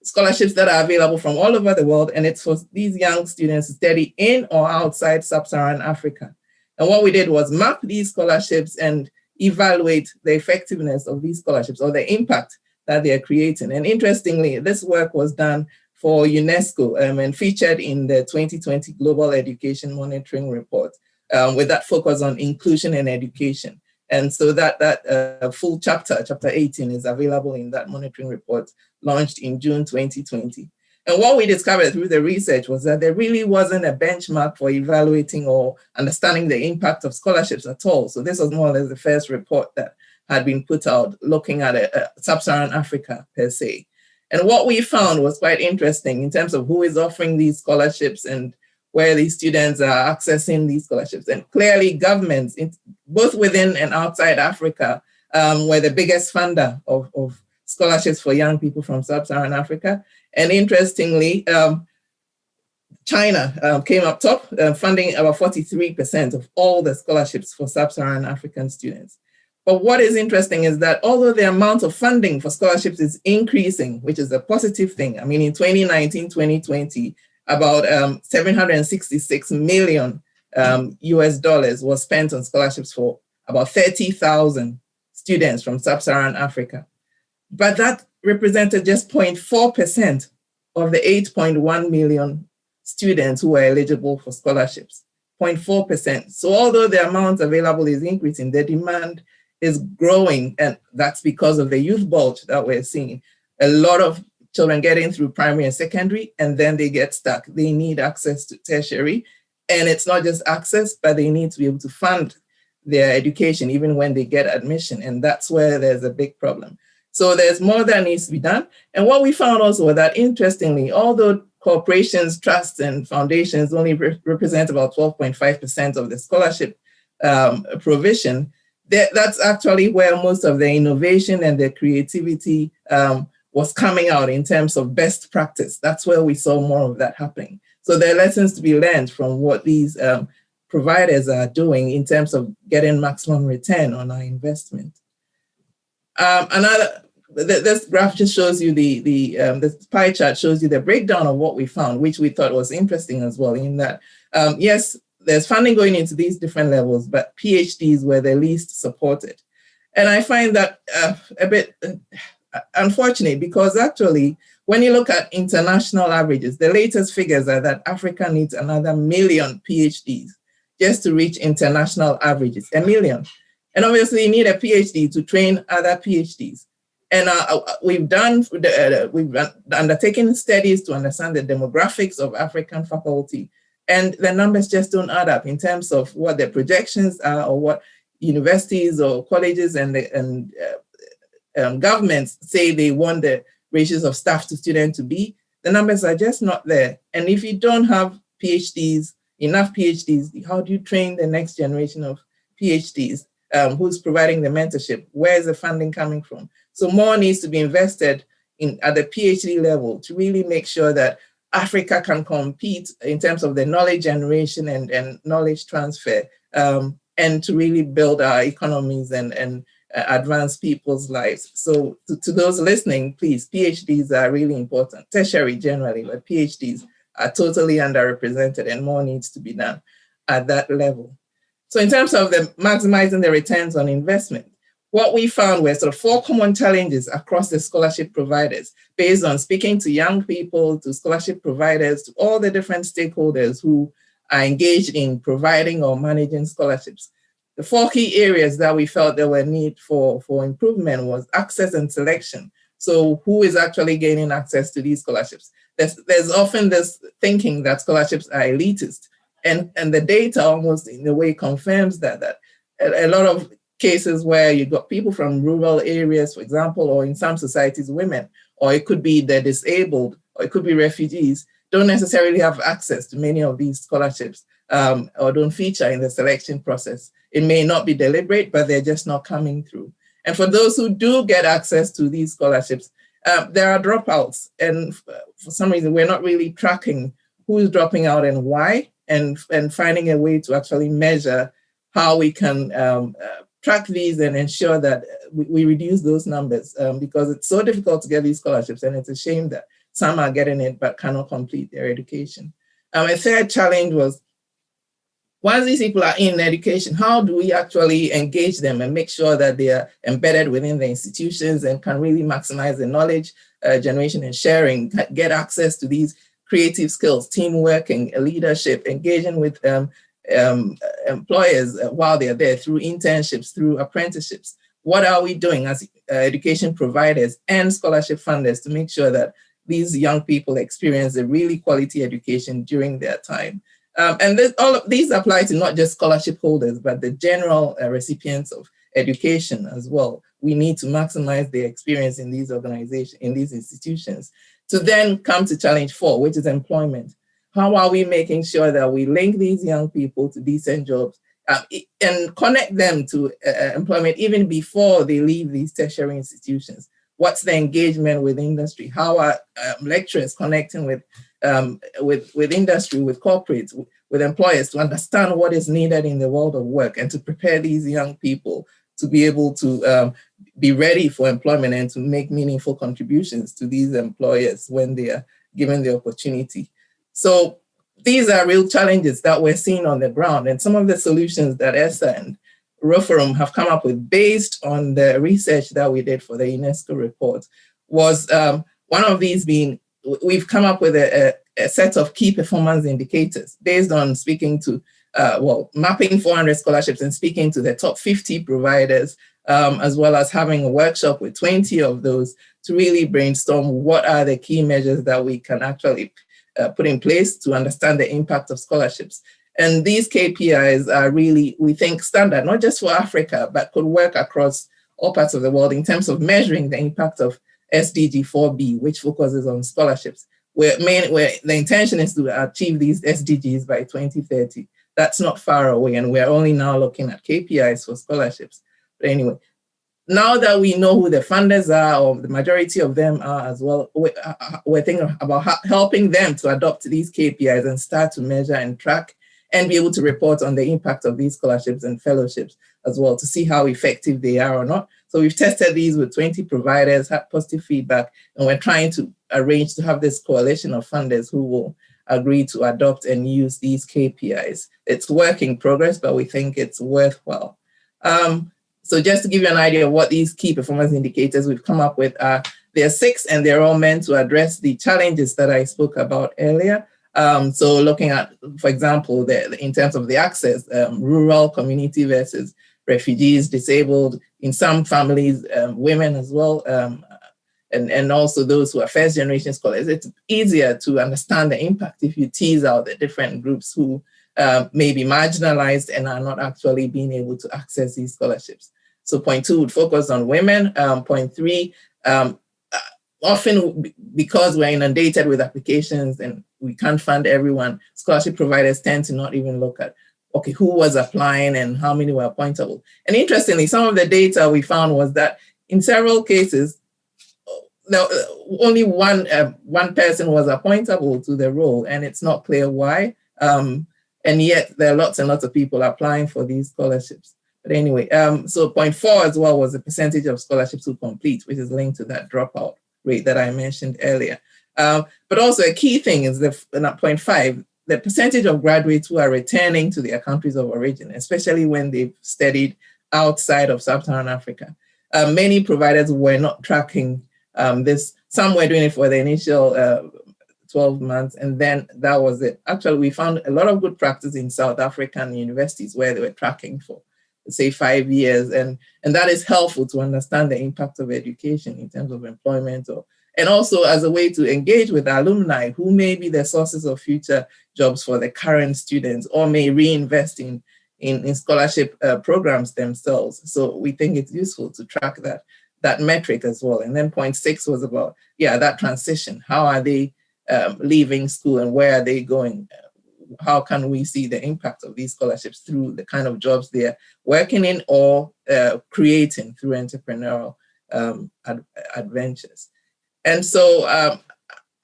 scholarships that are available from all over the world, and it's for these young students to study in or outside sub-Saharan Africa. And what we did was map these scholarships and evaluate the effectiveness of these scholarships or the impact that they are creating. And interestingly, this work was done for UNESCO and featured in the 2020 Global Education Monitoring Report with that focus on inclusion and education. And so that full chapter 18, is available in that monitoring report launched in June 2020. And what we discovered through the research was that there really wasn't a benchmark for evaluating or understanding the impact of scholarships at all. So this was more or less the first report that had been put out looking at sub-Saharan Africa per se. And what we found was quite interesting in terms of who is offering these scholarships and where these students are accessing these scholarships. And clearly governments, both within and outside Africa, were the biggest funder of scholarships for young people from sub-Saharan Africa. And interestingly, China came up top, funding about 43% of all the scholarships for sub-Saharan African students. But what is interesting is that although the amount of funding for scholarships is increasing, which is a positive thing, I mean, in 2019, 2020, about $766 million US was spent on scholarships for about 30,000 students from sub-Saharan Africa. But that represented just 0.4% of the 8.1 million students who were eligible for scholarships, 0.4%. So although the amount available is increasing, the demand is growing, and that's because of the youth bulge that we're seeing. A lot of children get in through primary and secondary, and then they get stuck. They need access to tertiary, and it's not just access, but they need to be able to fund their education even when they get admission, and that's where there's a big problem. So there's more that needs to be done. And what we found also was that, interestingly, although corporations, trusts, and foundations only represent about 12.5% of the scholarship provision, that's actually where most of the innovation and the creativity was coming out in terms of best practice. That's where we saw more of that happening. So there are lessons to be learned from what these providers are doing in terms of getting maximum return on our investment. This graph just shows you the pie chart shows you the breakdown of what we found, which we thought was interesting as well, in that, yes, there's funding going into these different levels, but PhDs were the least supported. And I find that a bit unfortunate, because actually, when you look at international averages, the latest figures are that Africa needs another 1 million PhDs just to reach international averages, 1 million. And obviously, you need a PhD to train other PhDs. And we've undertaken studies to understand the demographics of African faculty, and the numbers just don't add up in terms of what the projections are, or what universities or colleges and governments say they want the ratios of staff to student to be. The numbers are just not there. And if you don't have PhDs, enough PhDs, how do you train the next generation of PhDs? Who's providing the mentorship? Where is the funding coming from? So more needs to be invested at the PhD level to really make sure that Africa can compete in terms of the knowledge generation and knowledge transfer, and to really build our economies and advance people's lives. So to those listening, please, PhDs are really important, tertiary generally, but PhDs are totally underrepresented, and more needs to be done at that level. So in terms of maximizing the returns on investment, what we found were sort of 4 common challenges across the scholarship providers, based on speaking to young people, to scholarship providers, to all the different stakeholders who are engaged in providing or managing scholarships. The 4 key areas that we felt there were need for improvement was access and selection. So who is actually gaining access to these scholarships? There's often this thinking that scholarships are elitist, and the data almost in a way confirms that a lot of cases where you got people from rural areas, for example, or in some societies, women, or it could be the disabled, or it could be refugees, don't necessarily have access to many of these scholarships or don't feature in the selection process. It may not be deliberate, but they're just not coming through. And for those who do get access to these scholarships, there are dropouts. And for some reason, we're not really tracking who's dropping out and why, and finding a way to actually measure how we can track these and ensure that we reduce those numbers because it's so difficult to get these scholarships, and it's a shame that some are getting it but cannot complete their education. A third challenge was, once these people are in education, how do we actually engage them and make sure that they are embedded within the institutions and can really maximize the knowledge generation and sharing, get access to these creative skills, teamwork and leadership, engaging with employers while they're there through internships, through apprenticeships. What are we doing as education providers and scholarship funders to make sure that these young people experience a really quality education during their time? And all of these apply to not just scholarship holders, but the general recipients of education as well. We need to maximize their experience in these organizations, in these institutions, to then come to challenge 4, which is employment. How are we making sure that we link these young people to decent jobs and connect them to employment even before they leave these tertiary institutions? What's the engagement with industry? How are lecturers connecting with industry, with corporates, with employers to understand what is needed in the world of work and to prepare these young people to be able to be ready for employment and to make meaningful contributions to these employers when they are given the opportunity? So these are real challenges that we're seeing on the ground, and some of the solutions that ESSA and ROFORUM have come up with based on the research that we did for the UNESCO report was one of these being, we've come up with a set of key performance indicators based on speaking to, mapping 400 scholarships and speaking to the top 50 providers, as well as having a workshop with 20 of those to really brainstorm what are the key measures that we can actually put in place to understand the impact of scholarships. And these KPIs are really, we think, standard, not just for Africa, but could work across all parts of the world in terms of measuring the impact of SDG 4B, which focuses on scholarships, where the intention is to achieve these SDGs by 2030. That's not far away, and we're only now looking at KPIs for scholarships. But anyway, now that we know who the funders are, or the majority of them are as well, we're thinking about helping them to adopt these KPIs and start to measure and track and be able to report on the impact of these scholarships and fellowships as well to see how effective they are or not. So we've tested these with 20 providers, had positive feedback, and we're trying to arrange to have this coalition of funders who will agree to adopt and use these KPIs. It's work in progress, but we think it's worthwhile. So just to give you an idea of what these key performance indicators we've come up with are, there are 6, and they're all meant to address the challenges that I spoke about earlier. So looking at, for example, in terms of the access, rural community versus refugees, disabled, in some families, women as well, and also those who are first generation scholars. It's easier to understand the impact if you tease out the different groups who may be marginalized and are not actually being able to access these scholarships. So point 2 would focus on women. Point 3, often because we're inundated with applications and we can't fund everyone, scholarship providers tend to not even look at, okay, who was applying and how many were appointable. And interestingly, some of the data we found was that in several cases, only one person was appointable to the role, and it's not clear why. And yet there are lots and lots of people applying for these scholarships. But anyway, so point 4 as well was the percentage of scholarships who complete, which is linked to that dropout rate that I mentioned earlier. But also a key thing is point 5, the percentage of graduates who are returning to their countries of origin, especially when they've studied outside of Sub-Saharan Africa. Many providers were not tracking this. Some were doing it for the initial 12 months, and then that was it. Actually, we found a lot of good practice in South African universities where they were tracking for, say, 5 years, and that is helpful to understand the impact of education in terms of employment, and also as a way to engage with alumni who may be the sources of future jobs for the current students or may reinvest in in scholarship programs themselves. So we think it's useful to track that metric as well. And then point 6 was about, that transition. How are they leaving school and where are they going? How can we see the impact of these scholarships through the kind of jobs they're working in or creating through entrepreneurial adventures? And so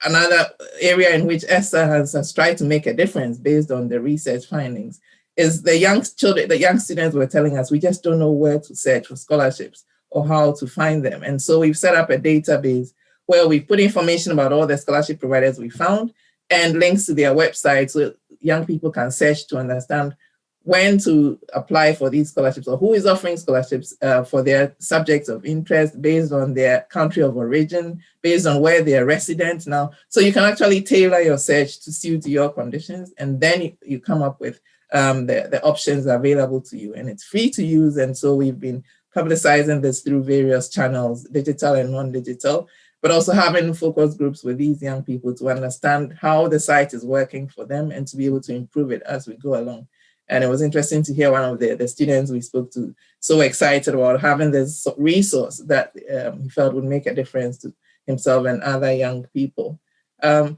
another area in which ESSA has tried to make a difference based on the research findings is the young students were telling us, we just don't know where to search for scholarships or how to find them. And so we've set up a database where we put information about all the scholarship providers we found and links to their websites so young people can search to understand when to apply for these scholarships or who is offering scholarships for their subjects of interest based on their country of origin, based on where they are resident now. So you can actually tailor your search to suit your conditions, and then you come up with the options available to you, and it's free to use. And so we've been publicizing this through various channels, digital and non-digital, but also having focus groups with these young people to understand how the site is working for them and to be able to improve it as we go along. And it was interesting to hear one of the students we spoke to so excited about having this resource that he felt would make a difference to himself and other young people. Other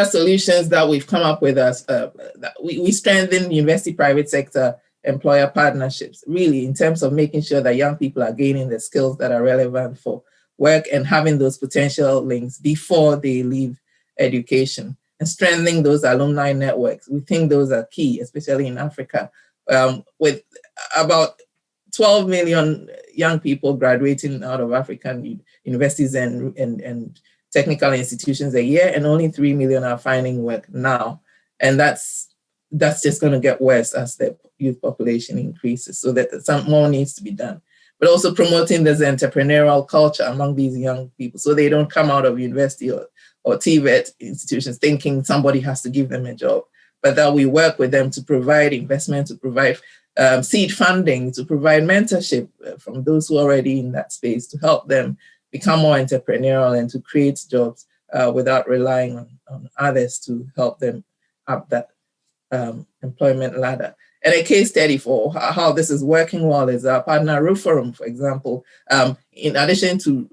solutions that we've come up with as we strengthen university private sector employer partnerships, really in terms of making sure that young people are gaining the skills that are relevant for work and having those potential links before they leave education, and strengthening those alumni networks. We think those are key, especially in Africa, with about 12 million young people graduating out of African universities and technical institutions a year, and only 3 million are finding work now. And that's just going to get worse as the youth population increases, so that some more needs to be done. But also promoting this entrepreneurial culture among these young people so they don't come out of university or TVET institutions thinking somebody has to give them a job, but that we work with them to provide investment, to provide seed funding, to provide mentorship from those who are already in that space to help them become more entrepreneurial and to create jobs without relying on others to help them up that employment ladder. And a case study for how this is working well is our partner Roof Forum, for example. In addition to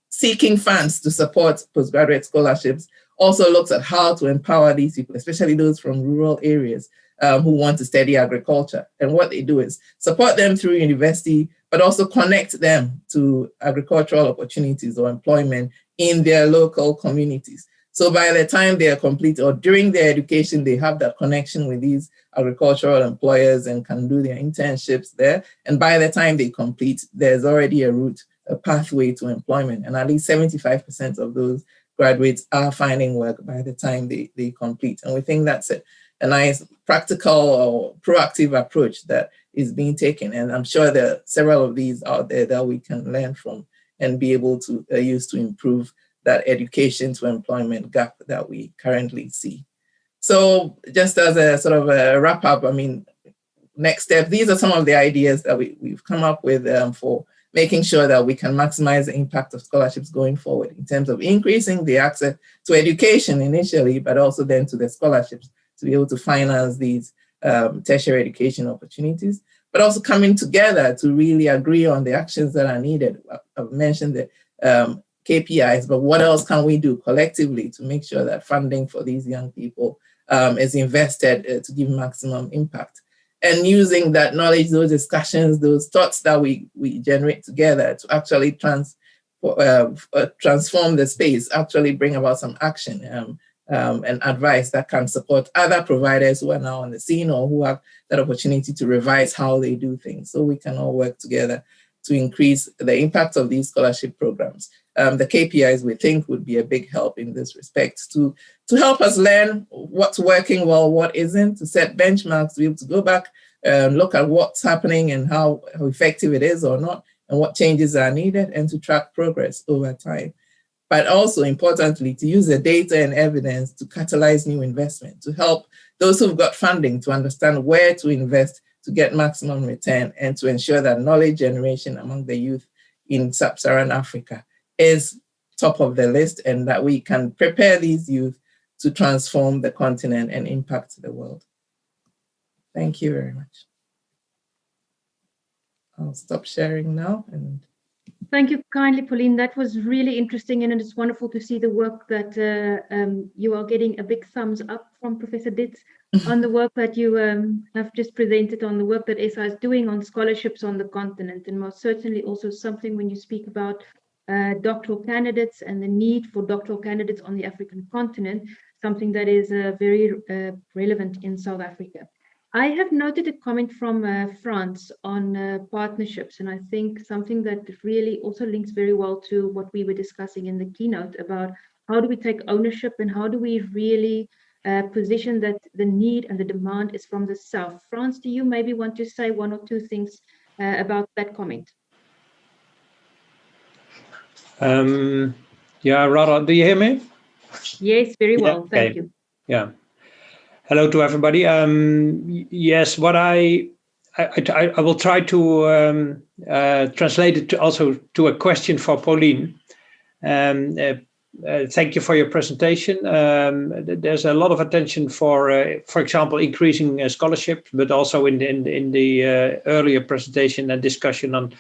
seeking funds to support postgraduate scholarships, also looks at how to empower these people, especially those from rural areas who want to study agriculture. And what they do is support them through university, but also connect them to agricultural opportunities or employment in their local communities. So by the time they are complete or during their education, they have that connection with these agricultural employers and can do their internships there. And by the time they complete, there's already a route, a pathway to employment. And at least 75% of those graduates are finding work by the time they complete. And we think that's a nice practical or proactive approach that is being taken. And I'm sure there are several of these out there that we can learn from and be able to use to improve that education to employment gap that we currently see. So just as a sort of a wrap up, I mean, next step, these are some of the ideas that we've come up with for making sure that we can maximize the impact of scholarships going forward in terms of increasing the access to education initially, but also then to the scholarships to be able to finance these tertiary education opportunities, but also coming together to really agree on the actions that are needed. I've mentioned the KPIs, but what else can we do collectively to make sure that funding for these young people is invested to give maximum impact? And using that knowledge, those discussions, those thoughts that we generate together to actually transform the space, actually bring about some action and advice that can support other providers who are now on the scene or who have that opportunity to revise how they do things. So we can all work together to increase the impact of these scholarship programs. The KPIs we think would be a big help in this respect to help us learn what's working well, what isn't, to set benchmarks, to be able to go back and look at what's happening and how effective it is or not, and what changes are needed, and to track progress over time. But also importantly, to use the data and evidence to catalyze new investment, to help those who've got funding to understand where to invest to get maximum return, and to ensure that knowledge generation among the youth in sub-Saharan Africa is top of the list, and that we can prepare these youth to transform the continent and impact the world. Thank you very much. I'll stop sharing now. And thank you kindly, Pauline. That was really interesting, and it's wonderful to see the work that you are getting a big thumbs up from Professor Ditz on the work that you have just presented, on the work that ESA is doing on scholarships on the continent, and most certainly also something when you speak about doctoral candidates and the need for doctoral candidates on the African continent, something that is very relevant in South Africa. I have noted a comment from France on partnerships, and I think something that really also links very well to what we were discussing in the keynote about how do we take ownership and how do we really position that the need and the demand is from the South. France, do you maybe want to say one or two things about that comment? Yeah, Rara, do you hear me? Yes, very well, okay. Thank you. Yeah. Hello to everybody. Yes, what I will try to translate it also to a question for Pauline. Thank you for your presentation. There's a lot of attention for example, increasing scholarships, but also in the earlier presentation and discussion on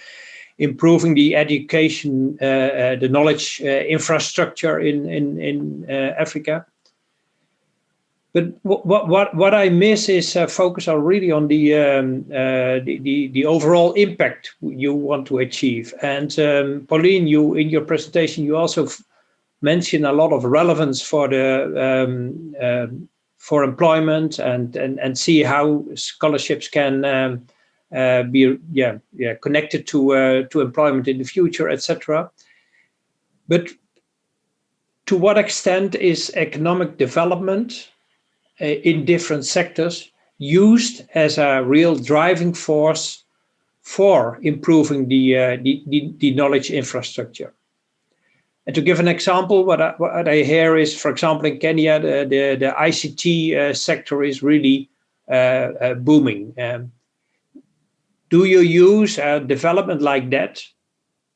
improving the education, the knowledge infrastructure in Africa. But what I miss is focus on really on the overall impact you want to achieve. And Pauline, you in your presentation you also mentioned a lot of relevance for the for employment and see how scholarships can be connected to employment in the future, etc. But to what extent is economic development in different sectors used as a real driving force for improving the knowledge infrastructure? And to give an example, what I hear is, for example, in Kenya, the ICT sector is really booming. Do you use a development like that,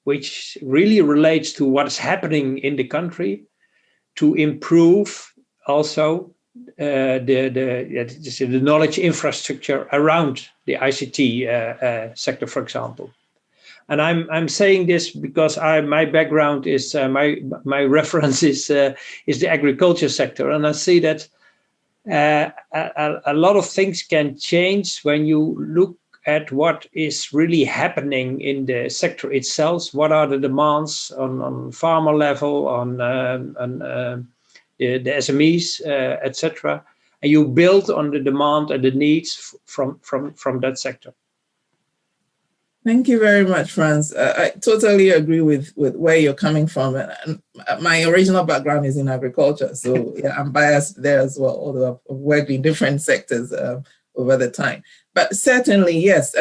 which really relates to what is happening in the country, to improve also the knowledge infrastructure around the ICT sector, for example? And I'm saying this because my background is my reference is the agriculture sector, and I see that a lot of things can change when you look at what is really happening in the sector itself. What are the demands on farmer level, on the SMEs, etc. And you build on the demand and the needs from that sector. thank you very much, Franz. I totally agree with where you're coming from. And my original background is in agriculture, so yeah, I'm biased there as well, although I've worked in different sectors over the time. But certainly, yes,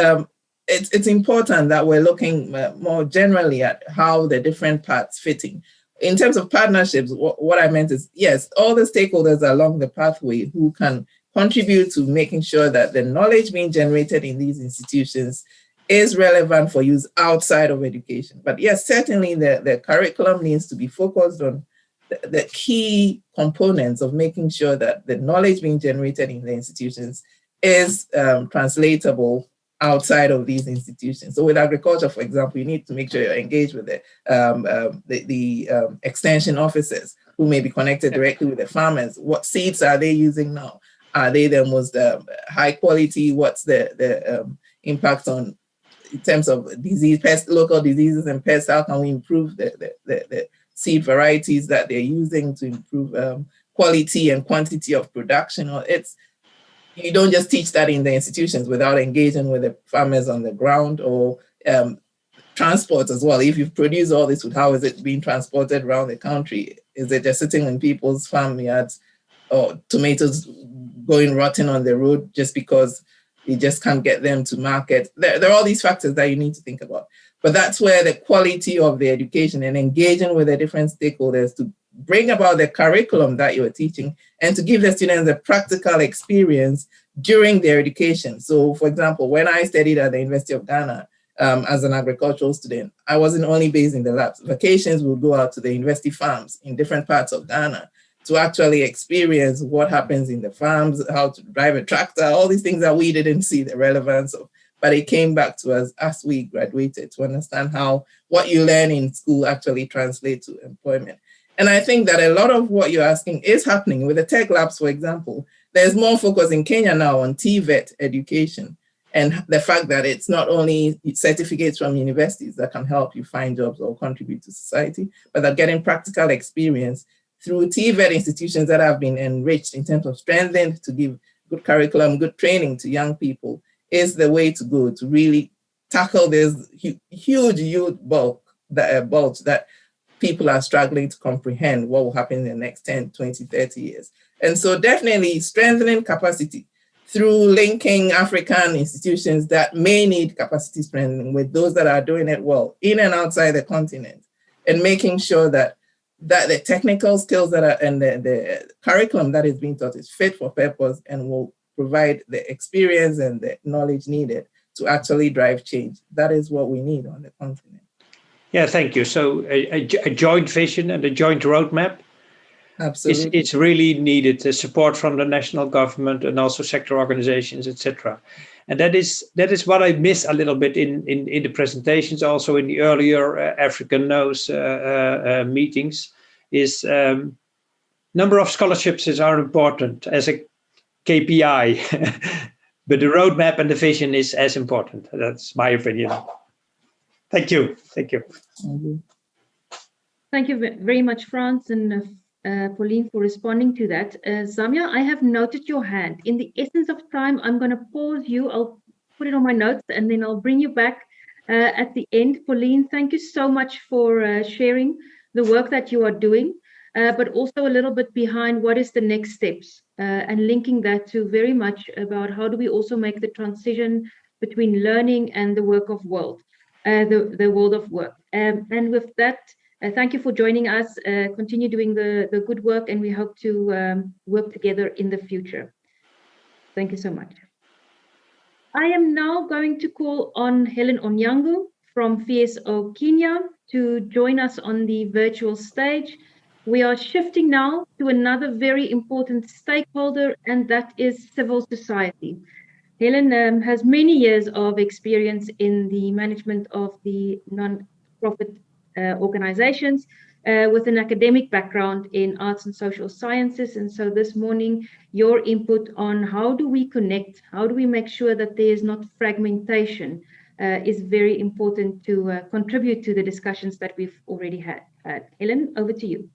it's important that we're looking more generally at how the different parts fitting. In terms of partnerships, what I meant is, yes, all the stakeholders along the pathway who can contribute to making sure that the knowledge being generated in these institutions is relevant for use outside of education. But yes, certainly the curriculum needs to be focused on the key components of making sure that the knowledge being generated in the institutions is translatable outside of these institutions. So with agriculture, for example, you need to make sure you're engaged with the extension officers who may be connected directly with the farmers. What seeds are they using now? Are they the most high quality? What's the impact on in terms of disease, pest, local diseases and pests? How can we improve the seed varieties that they're using to improve quality and quantity of production? Or you don't just teach that in the institutions without engaging with the farmers on the ground, or transport as well. If you've produced all this, how is it being transported around the country? Is it just sitting in people's farmyards, or tomatoes going rotten on the road just because you just can't get them to market? There are all these factors that you need to think about. But that's where the quality of the education and engaging with the different stakeholders to bring about the curriculum that you're teaching and to give the students a practical experience during their education. So, for example, when I studied at the University of Ghana as an agricultural student, I wasn't only based in the labs. Vacations would go out to the university farms in different parts of Ghana. to actually experience what happens in the farms, how to drive a tractor, all these things that we didn't see the relevance of. But it came back to us as we graduated to understand how what you learn in school actually translates to employment. And I think that a lot of what you're asking is happening with the tech labs, for example. There's more focus in Kenya now on TVET education and the fact that it's not only certificates from universities that can help you find jobs or contribute to society, but that getting practical experience through TVET institutions that have been enriched in terms of strengthened to give good curriculum, good training to young people is the way to go to really tackle this huge youth bulge that people are struggling to comprehend what will happen in the next 10, 20, 30 years. And so definitely strengthening capacity through linking African institutions that may need capacity strengthening with those that are doing it well in and outside the continent, and making sure that the technical skills that are and the curriculum that is being taught is fit for purpose and will provide the experience and the knowledge needed to actually drive change. That is what we need on the continent. Yeah, thank you. So a joint vision and a joint roadmap. Absolutely. It's really needed, the support from the national government and also sector organizations, etc. And that is what I miss a little bit in the presentations, also in the earlier African Knows meetings, is number of scholarships are important as a KPI, but the roadmap and the vision is as important. That's my opinion. Thank you. Thank you. Thank you very much, Frans and Pauline, for responding to that. Zamia, I have noted your hand. In the essence of time, I'm going to pause you. I'll put it on my notes and then I'll bring you back at the end. Pauline, thank you so much for sharing the work that you are doing, but also a little bit behind what is the next steps and linking that to very much about how do we also make the transition between learning and the work of world. The world of work. And with that, thank you for joining us. Continue doing the good work, and we hope to work together in the future. Thank you so much. I am now going to call on Helen Onyango from VSO Kenya to join us on the virtual stage. We are shifting now to another very important stakeholder, and that is civil society. Helen has many years of experience in the management of the non-profit organizations with an academic background in arts and social sciences. And so this morning, your input on how do we connect, how do we make sure that there is not fragmentation is very important to contribute to the discussions that we've already had. Helen, over to you.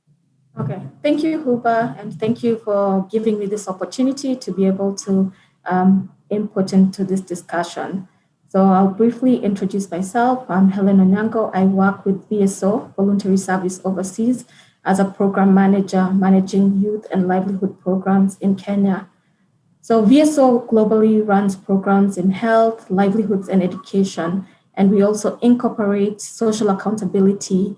Okay, thank you, Huba, and thank you for giving me this opportunity to be able to input into this discussion. So I'll briefly introduce myself. I'm Helen Onyango. I work with VSO, Voluntary Service Overseas, as a program manager managing youth and livelihood programs in Kenya. So VSO globally runs programs in health, livelihoods, and education. And we also incorporate social accountability,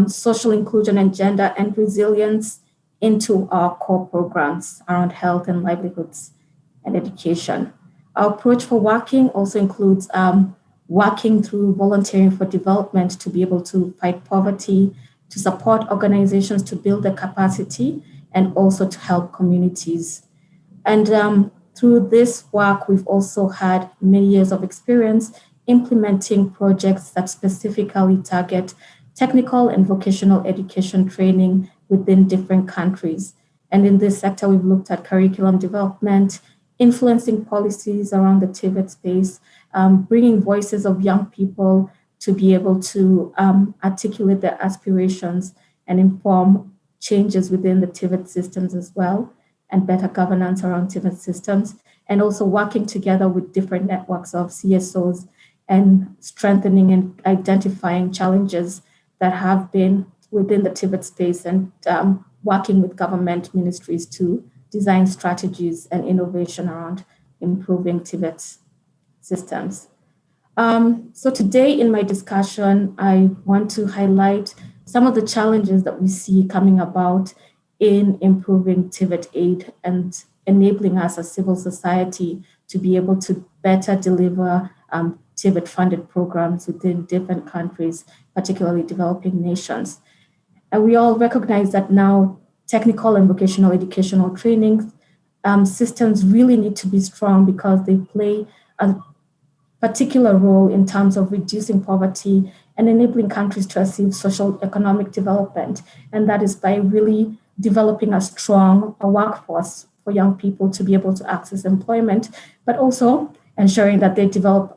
social inclusion and gender and resilience into our core programs around health and livelihoods and education. Our approach for working also includes working through volunteering for development to be able to fight poverty, to support organizations to build their capacity, and also to help communities. And through this work, we've also had many years of experience implementing projects that specifically target technical and vocational education training within different countries. And in this sector, we've looked at curriculum development, influencing policies around the TVET space, bringing voices of young people to be able to articulate their aspirations and inform changes within the TVET systems as well, and better governance around TVET systems, and also working together with different networks of CSOs and strengthening and identifying challenges that have been within the TVET space and working with government ministries to design strategies and innovation around improving TVET systems. So today in my discussion, I want to highlight some of the challenges that we see coming about in improving TVET aid and enabling us as civil society to be able to better deliver TVET funded programs within different countries, particularly developing nations. And we all recognize that now technical and vocational educational training systems really need to be strong because they play a particular role in terms of reducing poverty and enabling countries to achieve social economic development. And that is by really developing a strong workforce for young people to be able to access employment, but also ensuring that they develop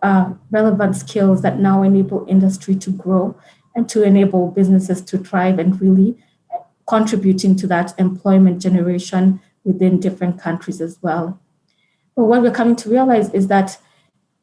relevant skills that now enable industry to grow and to enable businesses to thrive and really contributing to that employment generation within different countries as well. But what we're coming to realize is that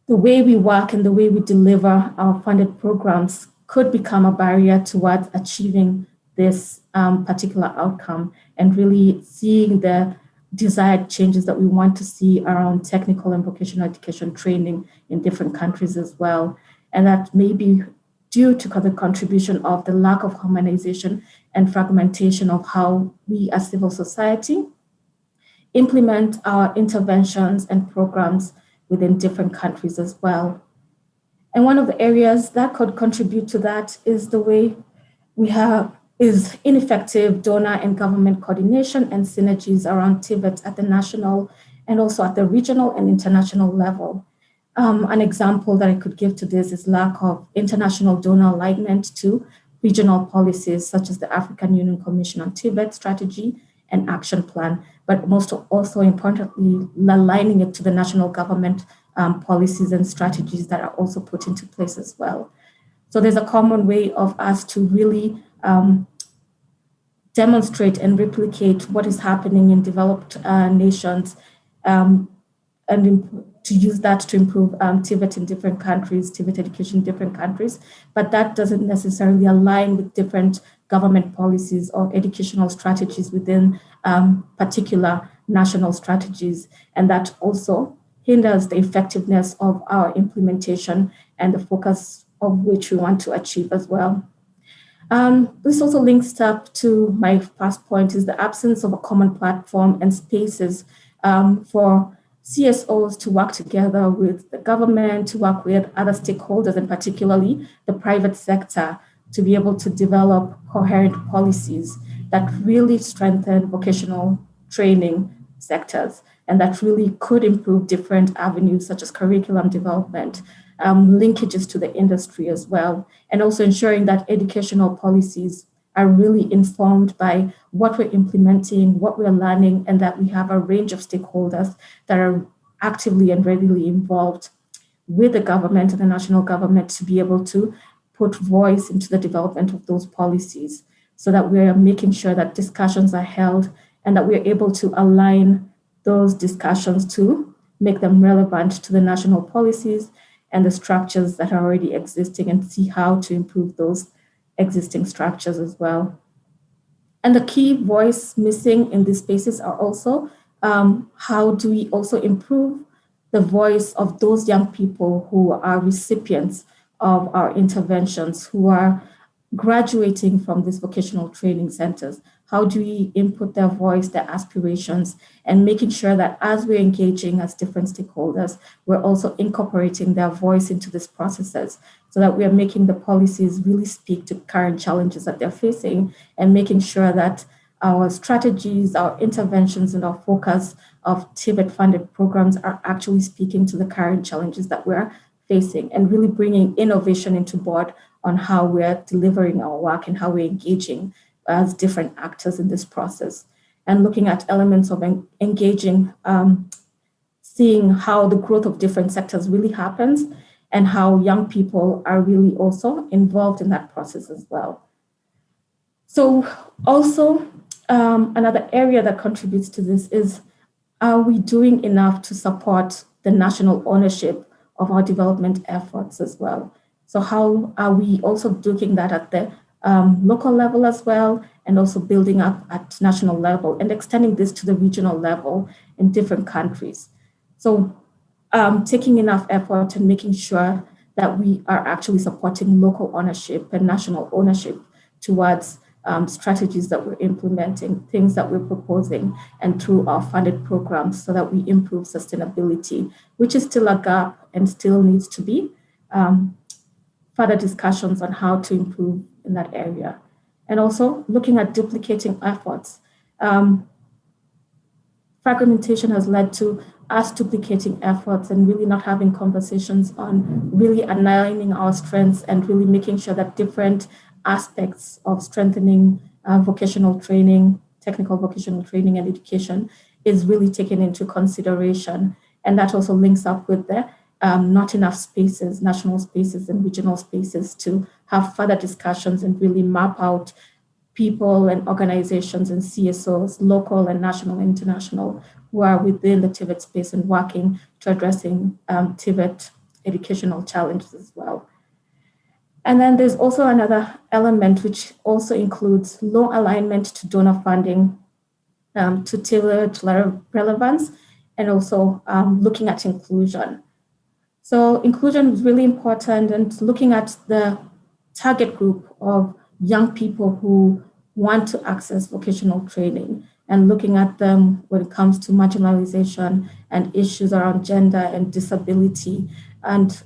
the way we work and the way we deliver our funded programs could become a barrier towards achieving this particular outcome and really seeing the desired changes that we want to see around technical and vocational education training in different countries as well. And that may be due to the contribution of the lack of harmonization and fragmentation of how we as civil society implement our interventions and programs within different countries as well. And one of the areas that could contribute to that is the way we have is ineffective donor and government coordination and synergies around TVET at the national and also at the regional and international level. An example that I could give to this is lack of international donor alignment to regional policies such as the African Union Commission on TVET strategy and action plan, but most also importantly, aligning it to the national government policies and strategies that are also put into place as well. So there's a common way of us to really demonstrate and replicate what is happening in developed nations and to use that to improve TVET in different countries, TVET education in different countries, but that doesn't necessarily align with different government policies or educational strategies within particular national strategies. And that also hinders the effectiveness of our implementation and the focus of which we want to achieve as well. This also links up to my first point is the absence of a common platform and spaces for CSOs to work together with the government, to work with other stakeholders, and particularly the private sector, to be able to develop coherent policies that really strengthen vocational training sectors and that really could improve different avenues such as curriculum development, linkages to the industry as well, and also ensuring that educational policies are really informed by what we're implementing, what we're learning, and that we have a range of stakeholders that are actively and readily involved with the government and the national government to be able to put voice into the development of those policies so that we're making sure that discussions are held and that we're able to align those discussions to make them relevant to the national policies and the structures that are already existing and see how to improve those existing structures as well. And the key voice missing in these spaces are also how do we also improve the voice of those young people who are recipients of our interventions, who are graduating from these vocational training centers? How do we input their voice, their aspirations, and making sure that as we're engaging as different stakeholders, we're also incorporating their voice into these processes so that we are making the policies really speak to current challenges that they're facing and making sure that our strategies, our interventions, and our focus of TVET-funded programs are actually speaking to the current challenges that we're facing and really bringing innovation into board on how we're delivering our work and how we're engaging as different actors in this process, and looking at elements of engaging, seeing how the growth of different sectors really happens and how young people are really also involved in that process as well. So also another area that contributes to this is, are we doing enough to support the national ownership of our development efforts as well? So how are we also doing that at the local level as well, and also building up at national level and extending this to the regional level in different countries? So taking enough effort and making sure that we are actually supporting local ownership and national ownership towards strategies that we're implementing, things that we're proposing, and through our funded programs so that we improve sustainability, which is still a gap and still needs to be further discussions on how to improve in that area. And also looking at duplicating efforts. fragmentation has led to us duplicating efforts and really not having conversations on really aligning our strengths and really making sure that different aspects of strengthening vocational training, technical vocational training and education is really taken into consideration. And that also links up with the not enough spaces, national spaces and regional spaces to have further discussions and really map out people and organizations and CSOs, local and national and international, who are within the TVET space and working to addressing TVET educational challenges as well. And then there's also another element which also includes low alignment to donor funding, to TVET relevance, and also looking at inclusion. So inclusion is really important, and looking at the target group of young people who want to access vocational training and looking at them when it comes to marginalization and issues around gender and disability, and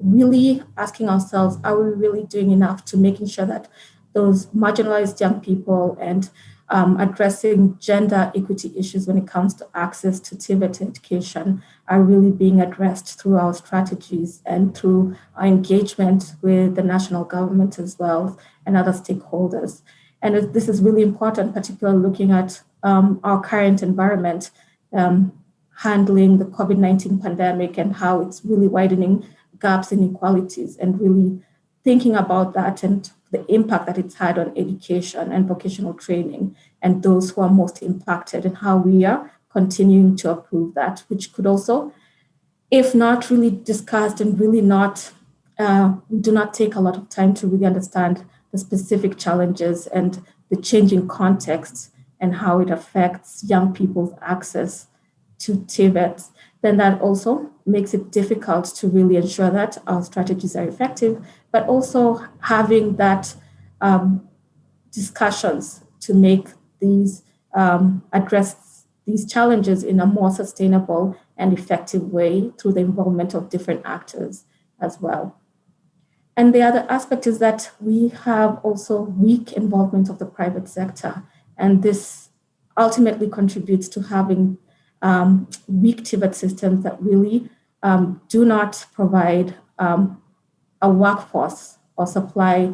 really asking ourselves, are we really doing enough to making sure that those marginalized young people and addressing gender equity issues when it comes to access to TVET education are really being addressed through our strategies and through our engagement with the national government as well and other stakeholders. And this is really important, particularly looking at our current environment, handling the COVID-19 pandemic and how it's really widening gaps and inequalities, and really thinking about that and the impact that it's had on education and vocational training and those who are most impacted, and how we are continuing to approve that, which could also, if not really discussed and really not, we do not take a lot of time to really understand the specific challenges and the changing contexts and how it affects young people's access to TVET, then that also makes it difficult to really ensure that our strategies are effective, but also having that discussions to make these, address these challenges in a more sustainable and effective way through the involvement of different actors as well. And the other aspect is that we have also weak involvement of the private sector, and this ultimately contributes to having weak TVET systems that really do not provide a workforce or supply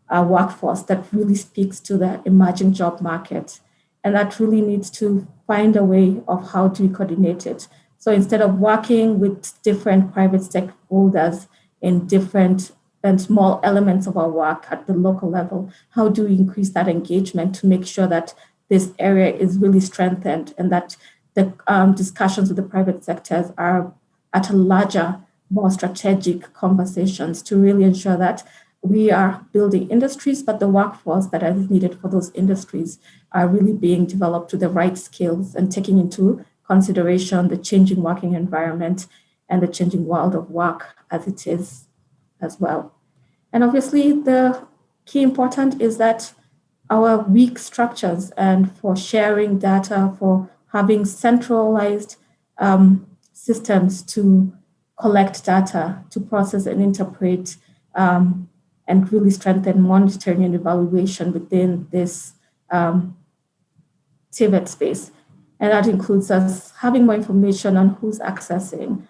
a workforce that really speaks to the emerging job market. And that really needs to find a way of how to coordinate it. So instead of working with different private stakeholders in different and small elements of our work at the local level, how do we increase that engagement to make sure that this area is really strengthened and that the discussions with the private sectors are at a larger, more strategic conversations to really ensure that we are building industries, but the workforce that is needed for those industries are really being developed to the right skills and taking into consideration the changing working environment and the changing world of work as it is as well. And obviously the key important is that our weak structures and for sharing data, for having centralized systems to collect data, to process and interpret, and really strengthen monitoring and evaluation within this TVET space. And that includes us having more information on who's accessing,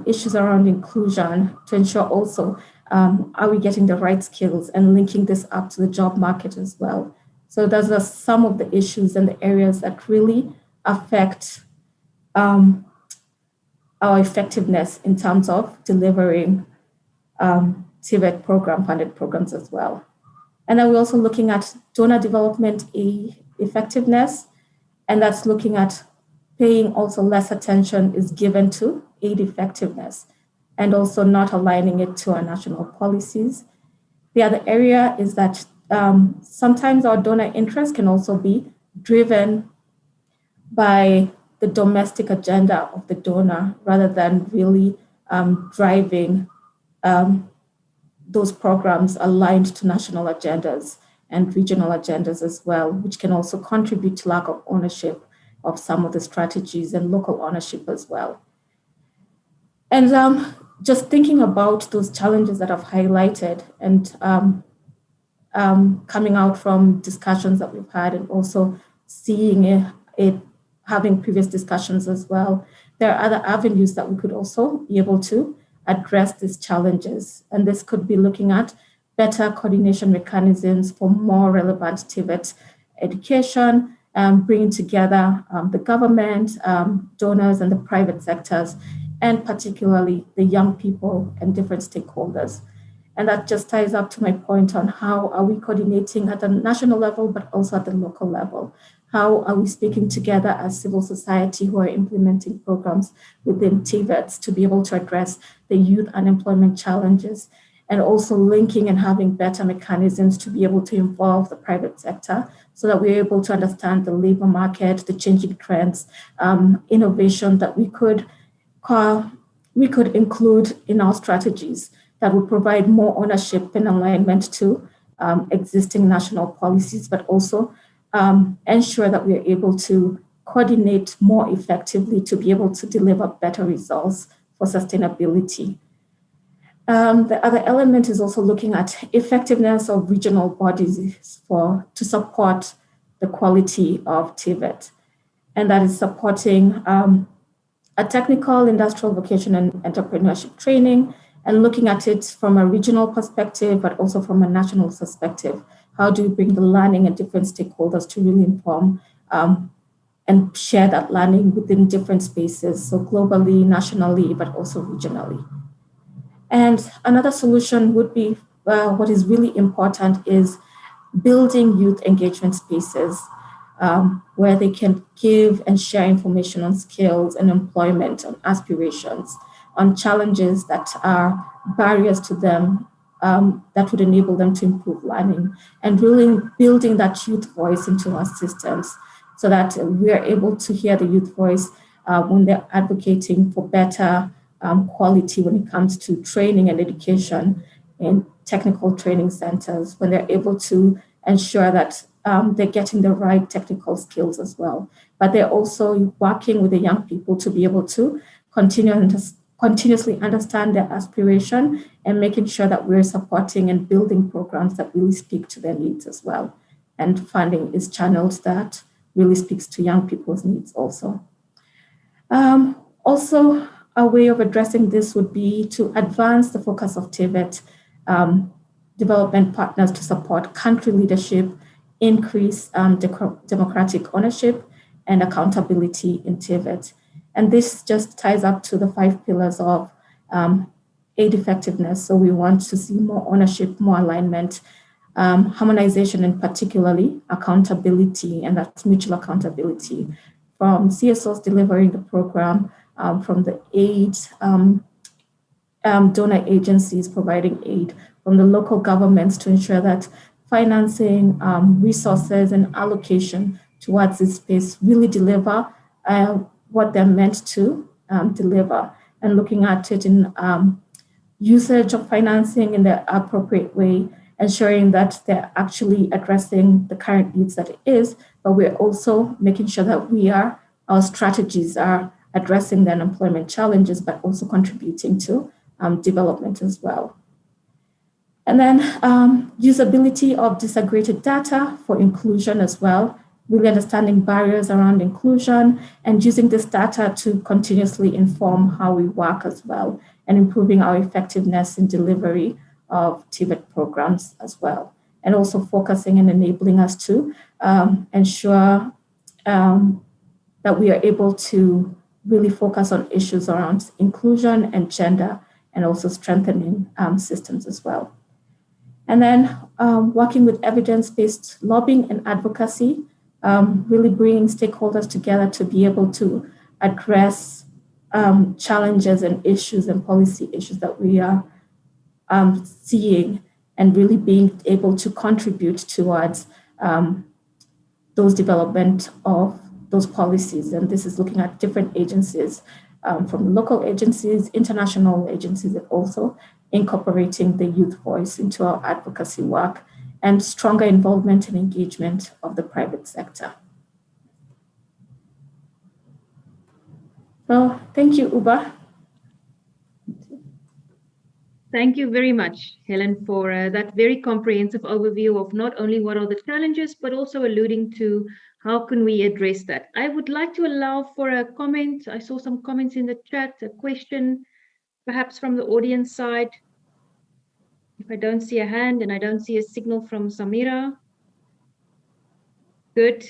issues around inclusion to ensure also, are we getting the right skills and linking this up to the job market as well. So those are some of the issues and the areas that really affect our effectiveness in terms of delivering TVET program funded programs as well. And then we're also looking at donor development effectiveness, and that's looking at paying also less attention is given to aid effectiveness and also not aligning it to our national policies. The other area is that sometimes our donor interest can also be driven by the domestic agenda of the donor rather than really driving those programs aligned to national agendas and regional agendas as well, which can also contribute to lack of ownership of some of the strategies and local ownership as well. And just thinking about those challenges that I've highlighted and coming out from discussions that we've had and also seeing it, having previous discussions as well, there are other avenues that we could also be able to address these challenges. And this could be looking at better coordination mechanisms for more relevant TVET education, bringing together the government, donors, and the private sectors, and particularly the young people and different stakeholders. And that just ties up to my point on how are we coordinating at the national level, but also at the local level. How are we speaking together as civil society who are implementing programs within TVETs to be able to address the youth unemployment challenges, and also linking and having better mechanisms to be able to involve the private sector so that we're able to understand the labor market, the changing trends, innovation that we could include in our strategies that would provide more ownership and alignment to existing national policies, but also ensure that we are able to coordinate more effectively to be able to deliver better results for sustainability. The other element is also looking at effectiveness of regional bodies to support the quality of TVET. And that is supporting a technical, industrial, vocational, and entrepreneurship training, and looking at it from a regional perspective, but also from a national perspective. How do we bring the learning and different stakeholders to really inform and share that learning within different spaces, so globally, nationally, but also regionally. And another solution would be, what is really important is building youth engagement spaces where they can give and share information on skills and employment, on aspirations, on challenges that are barriers to them that would enable them to improve learning, and really building that youth voice into our systems so that we are able to hear the youth voice when they're advocating for better quality when it comes to training and education in technical training centers, when they're able to ensure that they're getting the right technical skills as well. But they're also working with the young people to be able to continuously understand their aspiration and making sure that we're supporting and building programs that really speak to their needs as well. And funding is channeled that really speaks to young people's needs also. Also, a way of addressing this would be to advance the focus of TVET development partners to support country leadership, increase democratic ownership and accountability in TVET. And this just ties up to the 5 pillars of aid effectiveness. So we want to see more ownership, more alignment, harmonization, and particularly accountability, and that's mutual accountability from CSOs delivering the program, from the aid, donor agencies providing aid, from the local governments to ensure that financing, resources, and allocation towards this space really deliver what they're meant to deliver, and looking at it in usage of financing in the appropriate way, ensuring that they're actually addressing the current needs that it is, but we're also making sure that our strategies are addressing the unemployment challenges, but also contributing to development as well. And then usability of disaggregated data for inclusion as well, really understanding barriers around inclusion and using this data to continuously inform how we work as well, and improving our effectiveness in delivery of TVET programs as well. And also focusing and enabling us to ensure that we are able to really focus on issues around inclusion and gender, and also strengthening systems as well. And then working with evidence-based lobbying and advocacy, really bringing stakeholders together to be able to address challenges and issues and policy issues that we are seeing, and really being able to contribute towards those development of those policies. And this is looking at different agencies, from local agencies, international agencies, and also incorporating the youth voice into our advocacy work, and stronger involvement and engagement of the private sector. So thank you, Uba. Thank you very much, Helen, for that very comprehensive overview of not only what are the challenges, but also alluding to how can we address that. I would like to allow for a comment. I saw some comments in the chat, a question, perhaps from the audience side. If I don't see a hand and I don't see a signal from Samira. Good.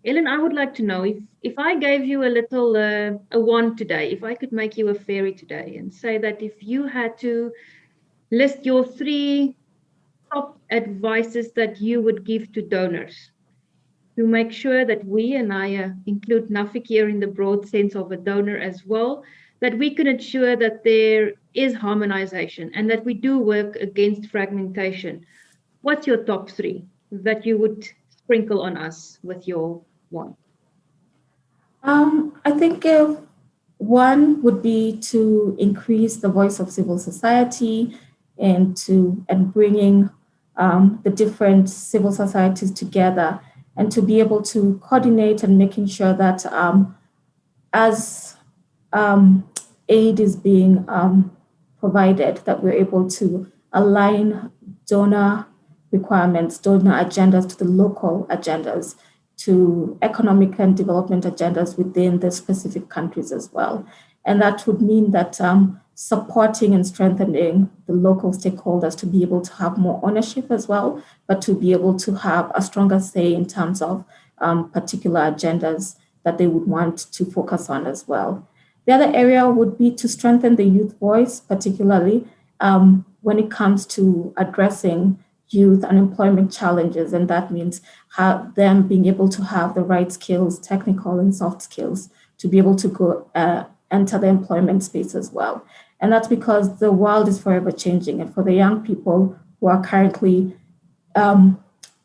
Ellen, I would like to know if I gave you a little a wand today, if I could make you a fairy today and say that if you had to list your 3 top advices that you would give to donors to make sure that we, and I include NAFIC here in the broad sense of a donor as well, that we can ensure that there is harmonization and that we do work against fragmentation. What's your top 3 that you would sprinkle on us with your wand? I think one would be to increase the voice of civil society and bringing the different civil societies together, and to be able to coordinate and making sure that as aid is being provided, that we're able to align donor requirements, donor agendas to the local agendas, to economic and development agendas within the specific countries as well. And that would mean that supporting and strengthening the local stakeholders to be able to have more ownership as well, but to be able to have a stronger say in terms of particular agendas that they would want to focus on as well. The other area would be to strengthen the youth voice, particularly when it comes to addressing youth unemployment challenges, and that means them being able to have the right skills, technical and soft skills, to be able to go enter the employment space as well. And that's because the world is forever changing, and for the young people who are currently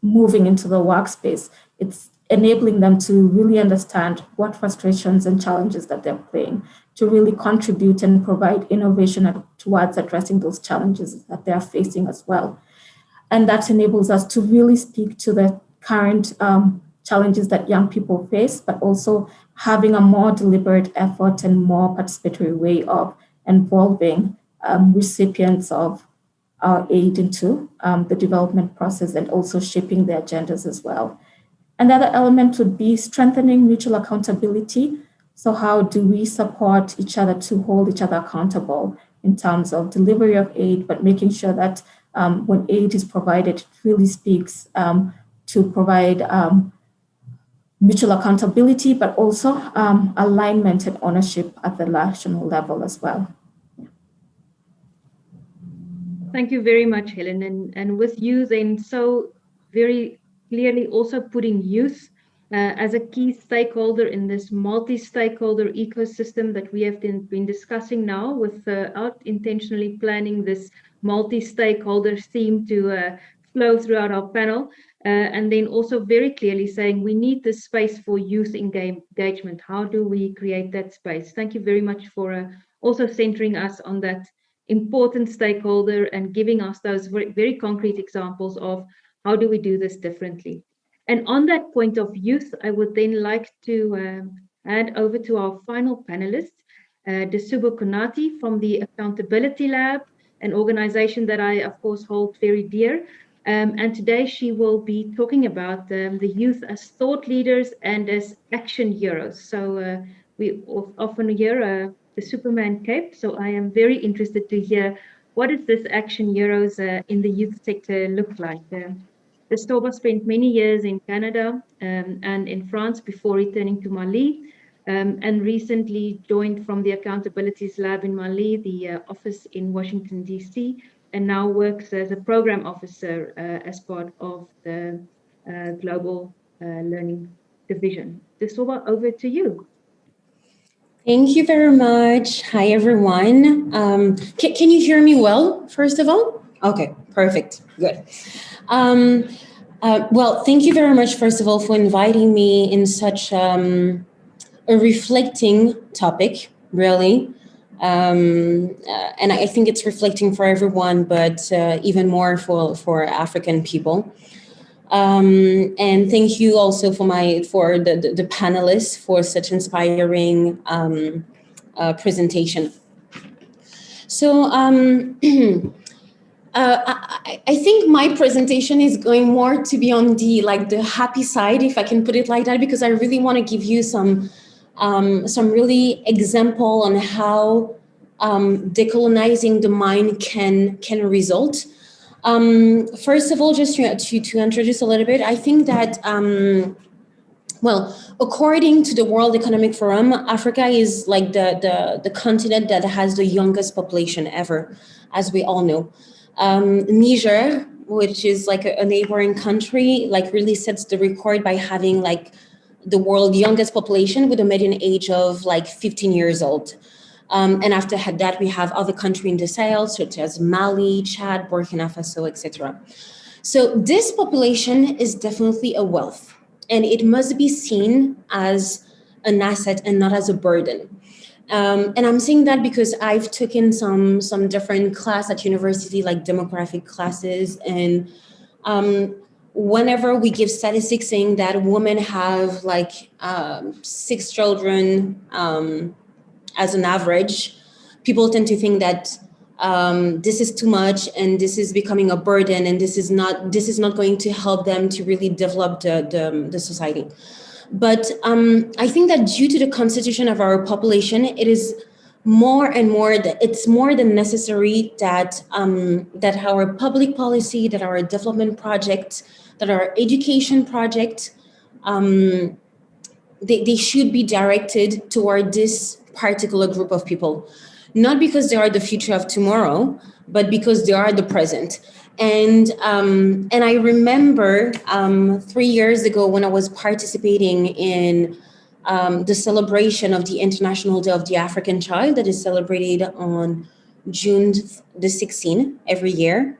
moving into the workspace, it's enabling them to really understand what frustrations and challenges that they're playing, to really contribute and provide innovation towards addressing those challenges that they are facing as well. And that enables us to really speak to the current challenges that young people face, but also having a more deliberate effort and more participatory way of involving recipients of our aid into the development process, and also shaping their agendas as well. And the other element would be strengthening mutual accountability. So how do we support each other to hold each other accountable in terms of delivery of aid, but making sure that when aid is provided, it really speaks to provide mutual accountability, but also alignment and ownership at the national level as well. Thank you very much, Helen. And with you then so very clearly also putting youth as a key stakeholder in this multi-stakeholder ecosystem that we have been discussing now, without intentionally planning this multi-stakeholder theme to flow throughout our panel. And then also very clearly saying we need this space for youth engagement. How do we create that space? Thank you very much for also centering us on that important stakeholder and giving us those very, very concrete examples of how do we do this differently. And on that point of youth, I would then like to hand over to our final panelist, Disubo Konati from the Accountability Lab, an organization that I, of course, hold very dear. And today she will be talking about the youth as thought leaders and as action heroes. So we often hear the Superman cape. So I am very interested to hear what does this action heroes in the youth sector look like. Disubo spent many years in Canada and in France before returning to Mali, and recently joined from the Accountabilities Lab in Mali, the office in Washington, D.C., and now works as a program officer as part of the Global Learning Division. Disubo, over to you. Thank you very much. Hi, everyone. Can you hear me well, first of all? Okay, perfect. Good. Well, thank you very much, first of all, for inviting me in such a reflecting topic, really. And I think it's reflecting for everyone, but even more for African people. And thank you also for the panelists for such inspiring presentation. So I think my presentation is going more to be on the happy side, if I can put it like that, because I really want to give you some really example on how decolonizing the mind can result. First of all, just to introduce a little bit, I think that well, according to the World Economic Forum, Africa is like the continent that has the youngest population ever, as we all know. Niger, which is like a neighboring country, like really sets the record by having like the world's youngest population with a median age of like 15 years old. And after that, we have other countries in the Sahel, such as Mali, Chad, Burkina Faso, etc. So this population is definitely a wealth, and it must be seen as an asset and not as a burden. And I'm saying that because I've taken some different class at university, like demographic classes, and whenever we give statistics saying that women have like 6 children as an average, people tend to think that this is too much and this is becoming a burden, and this is not going to help them to really develop the society. But I think that due to the constitution of our population, it is more and more it's more than necessary that that our public policy, that our development project, that our education project, they should be directed toward this particular group of people, not because they are the future of tomorrow, but because they are the present. And I remember 3 years ago when I was participating in the celebration of the International Day of the African Child that is celebrated on June the 16th every year,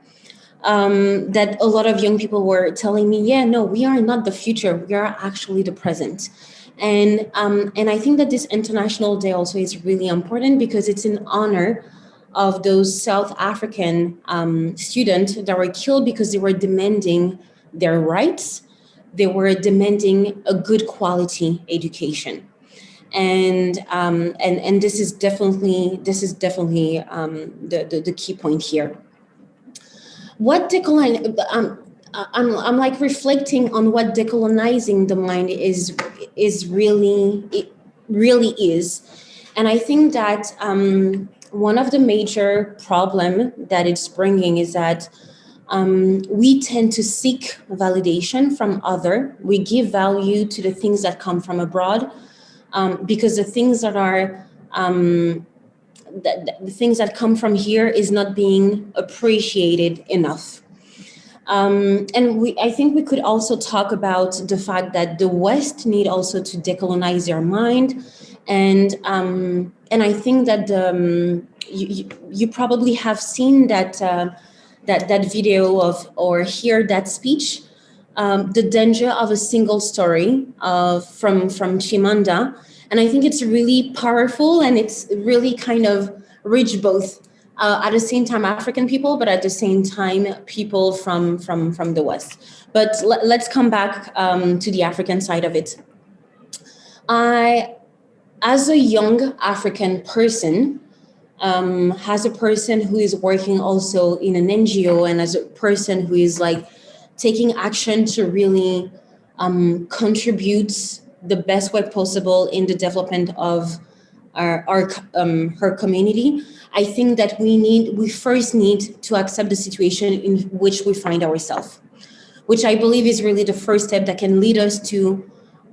that a lot of young people were telling me, yeah, no, we are not the future, we are actually the present. And I think that this International Day also is really important because it's in honor of those South African students that were killed because they were demanding their rights. They were demanding a good quality education, and this is definitely the key point here. What I'm like reflecting on what decolonizing the mind is really is, and I think that one of the major problem that it's bringing is that we tend to seek validation from other. We give value to the things that come from abroad because the things that are the things that come from here is not being appreciated enough. And I think we could also talk about the fact that the West need also to decolonize their mind. And I think that you probably have seen that video of or hear that speech, the danger of a single story from Chimamanda, and I think it's really powerful and it's really kind of reach both at the same time African people, but at the same time people from the West. But let's come back to the African side of it. As a young African person, as a person who is working also in an NGO, and as a person who is like taking action to really contribute the best way possible in the development of her community, I think that we first need to accept the situation in which we find ourselves, which I believe is really the first step that can lead us to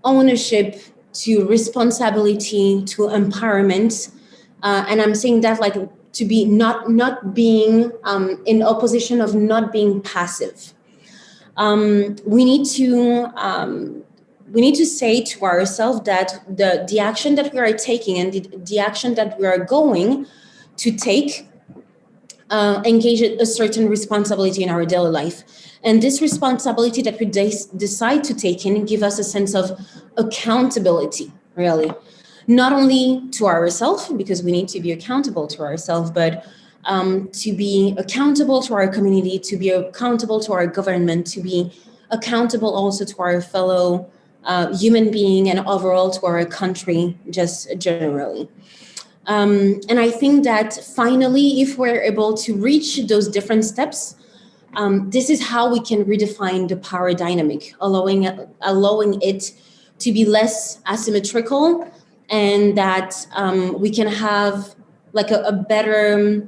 ownership, to responsibility, to empowerment. And I'm saying that like to be not being in opposition of not being passive. We need to say to ourselves that the action that we are taking and the action that we are going to take engage a certain responsibility in our daily life. And this responsibility that we decide to take in give us a sense of accountability, really. Not only to ourselves, because we need to be accountable to ourselves, but to be accountable to our community, to be accountable to our government, to be accountable also to our fellow human being and overall to our country, just generally. And I think that finally, if we're able to reach those different steps, this is how we can redefine the power dynamic, allowing it to be less asymmetrical, and that we can have like a better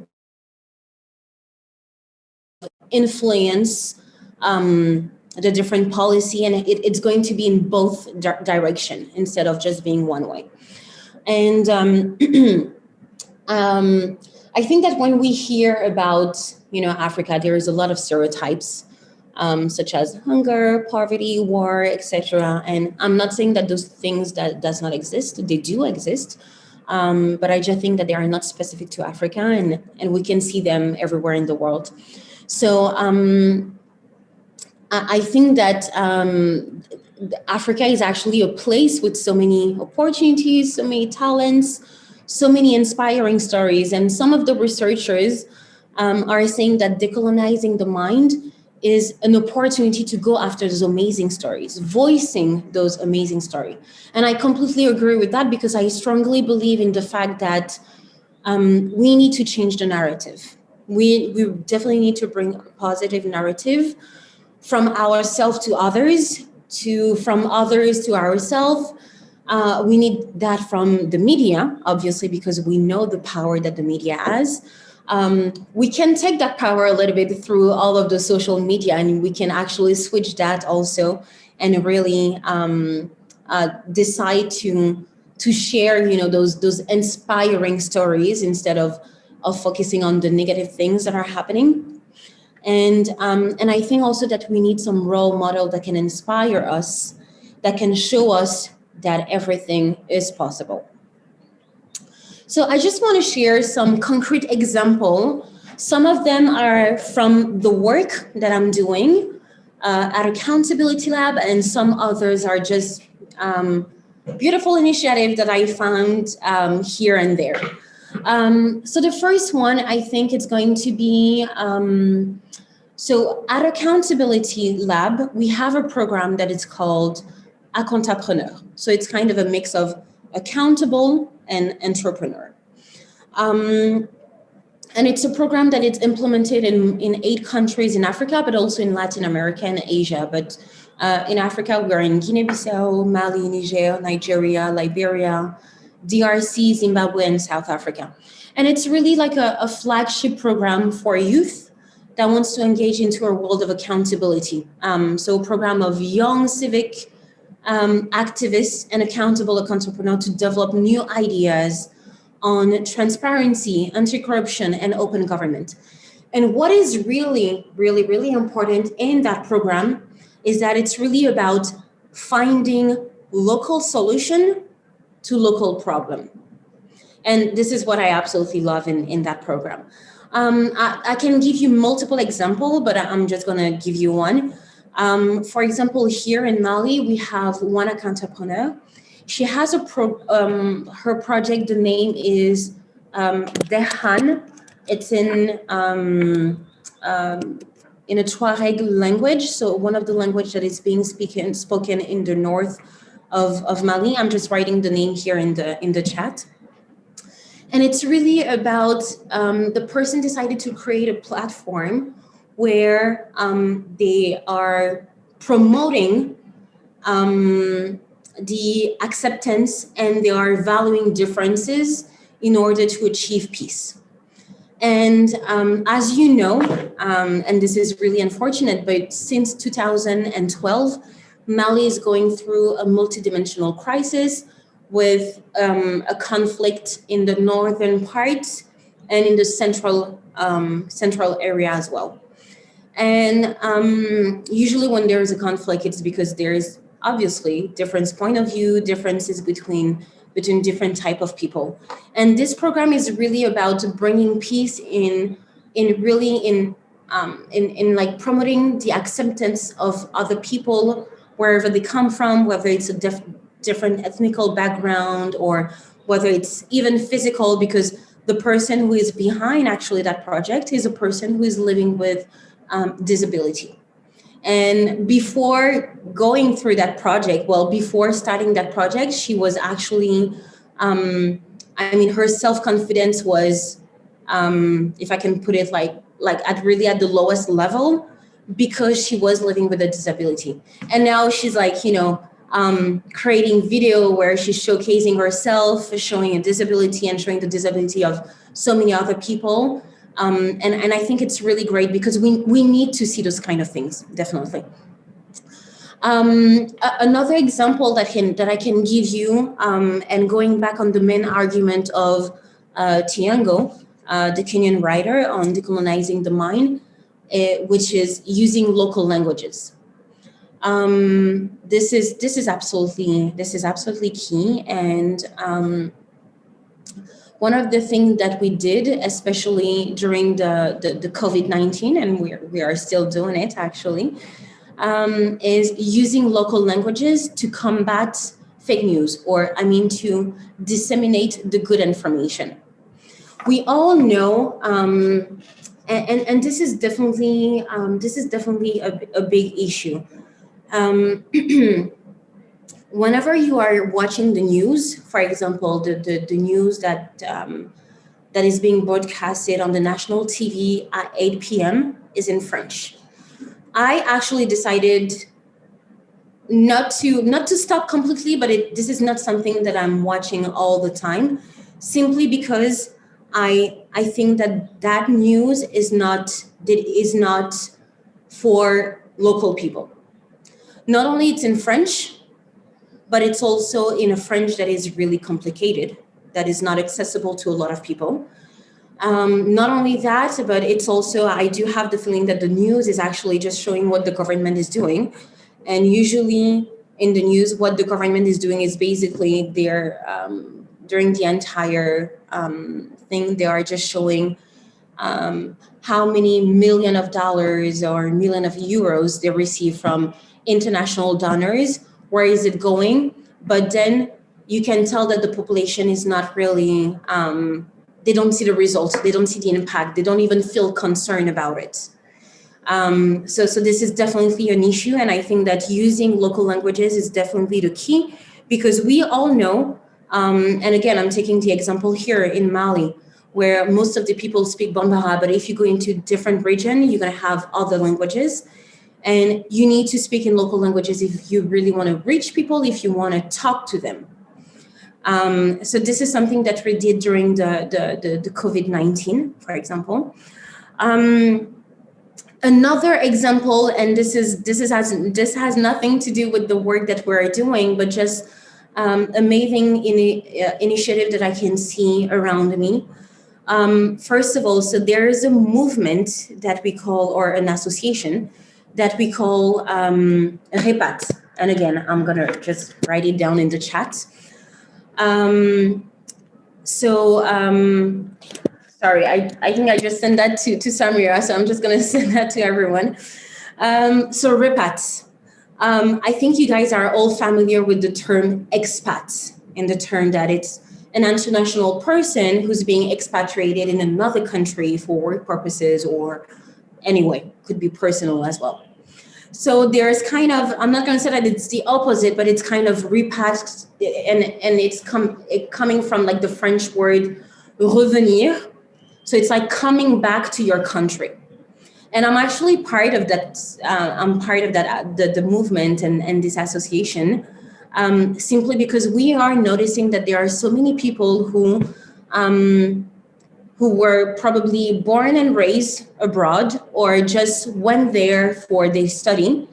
influence the different policy, and it's going to be in both direction instead of just being one way. And I think that when we hear about, Africa, there is a lot of stereotypes, such as hunger, poverty, war, etc. And I'm not saying that those things that does not exist, they do exist, but I just think that they are not specific to Africa, and we can see them everywhere in the world. So I think that Africa is actually a place with so many opportunities, so many talents, so many inspiring stories. And some of the researchers are saying that decolonizing the mind is an opportunity to go after those amazing stories, voicing those amazing stories. And I completely agree with that, because I strongly believe in the fact that we need to change the narrative. We definitely need to bring a positive narrative from ourselves to others, from others to ourselves. We need that from the media, obviously, because we know the power that the media has. We can take that power a little bit through all of the social media, and we can actually switch that also and really decide to share, those inspiring stories instead of focusing on the negative things that are happening. And I think also that we need some role model that can inspire us, that can show us that everything is possible. So I just want to share some concrete example. Some of them are from the work that I'm doing at Accountability Lab, and some others are just beautiful initiatives that I found here and there. So the first one, I think it's going to be, so at Accountability Lab, we have a program that is called Accountrepreneur. So it's kind of a mix of accountable and entrepreneur. And it's a program that is implemented in 8 countries in Africa, but also in Latin America and Asia. But in Africa, we're in Guinea-Bissau, Mali, Niger, Nigeria, Liberia, DRC, Zimbabwe, and South Africa. And it's really like a flagship program for youth that wants to engage into a world of accountability. So a program of young civic activists and accountable entrepreneurs to develop new ideas on transparency, anti-corruption, and open government. And what is really, really, really important in that program is that it's really about finding local solution to local problem. And this is what I absolutely love in that program. I can give you multiple examples, but I'm just gonna give you one. For example, here in Mali, we have one Accountrepreneur. She has her project, the name is Dehan. It's in a Tuareg language, so one of the language that is being spoken in the north of Mali. I'm just writing the name here in the chat. And it's really about the person decided to create a platform where they are promoting the acceptance, and they are valuing differences in order to achieve peace. And as you know, and this is really unfortunate, but since 2012, Mali is going through a multidimensional crisis with a conflict in the northern part and in the central area as well. And usually when there is a conflict, it's because there is obviously different point of view, differences between different type of people. And this program is really about bringing peace in like promoting the acceptance of other people wherever they come from, whether it's a different ethnical background or whether it's even physical, because the person who is behind actually that project is a person who is living with disability. And before going through that project, before starting that project, she was actually I mean, her self-confidence was, if I can put it like at the lowest level, because she was living with a disability. And now she's like, creating video where she's showcasing herself, showing a disability and showing the disability of so many other people. And I think it's really great because we need to see those kind of things, definitely. Another example that I can give you, and going back on the main argument of Tiango, the Kenyan writer on decolonizing the mind, which is using local languages. This is absolutely key. And one of the things that we did, especially during the COVID-19, and we are still doing it actually, is using local languages to combat fake news, to disseminate the good information. We all know, and this is definitely a big issue. Whenever you are watching the news, for example, the news that is being broadcasted on the national TV at 8 p.m. is in French. I actually decided not to stop completely, but this is not something that I'm watching all the time, simply because I think that news is not for local people. Not only it's in French, but it's also in a French that is really complicated, that is not accessible to a lot of people. Not only that, but it's also, I do have the feeling that the news is actually just showing what the government is doing. And usually in the news, what the government is doing is basically during the entire thing, they are just showing how many million of dollars or million of euros they receive from international donors. Where is it going? But then you can tell that the population is not really, they don't see the results, they don't see the impact, they don't even feel concerned about it. So this is definitely an issue, and I think that using local languages is definitely the key, because we all know, and again, I'm taking the example here in Mali, where most of the people speak Bambara, but if you go into different region, you're gonna have other languages, and you need to speak in local languages if you really wanna reach people, if you wanna talk to them. So this is something that we did during the COVID-19, for example. Another example, and this has nothing to do with the work that we're doing, but just amazing initiative that I can see around me. First of all, so there is a movement that we call, or an association that we call REPAT. And again, I'm gonna just write it down in the chat. Sorry, I think I just sent that to Samira, so I'm just gonna send that to everyone. So REPAT, I think you guys are all familiar with the term expat, and the term that it's an international person who's being expatriated in another country for work purposes, or anyway, could be personal as well. So there's kind of, I'm not going to say that it's the opposite, but it's kind of repassed, and it's coming from like the French word revenir. So it's like coming back to your country. And I'm actually part of that. I'm part of that, the movement and this association, simply because we are noticing that there are so many people who were probably born and raised abroad, or just went there for their study,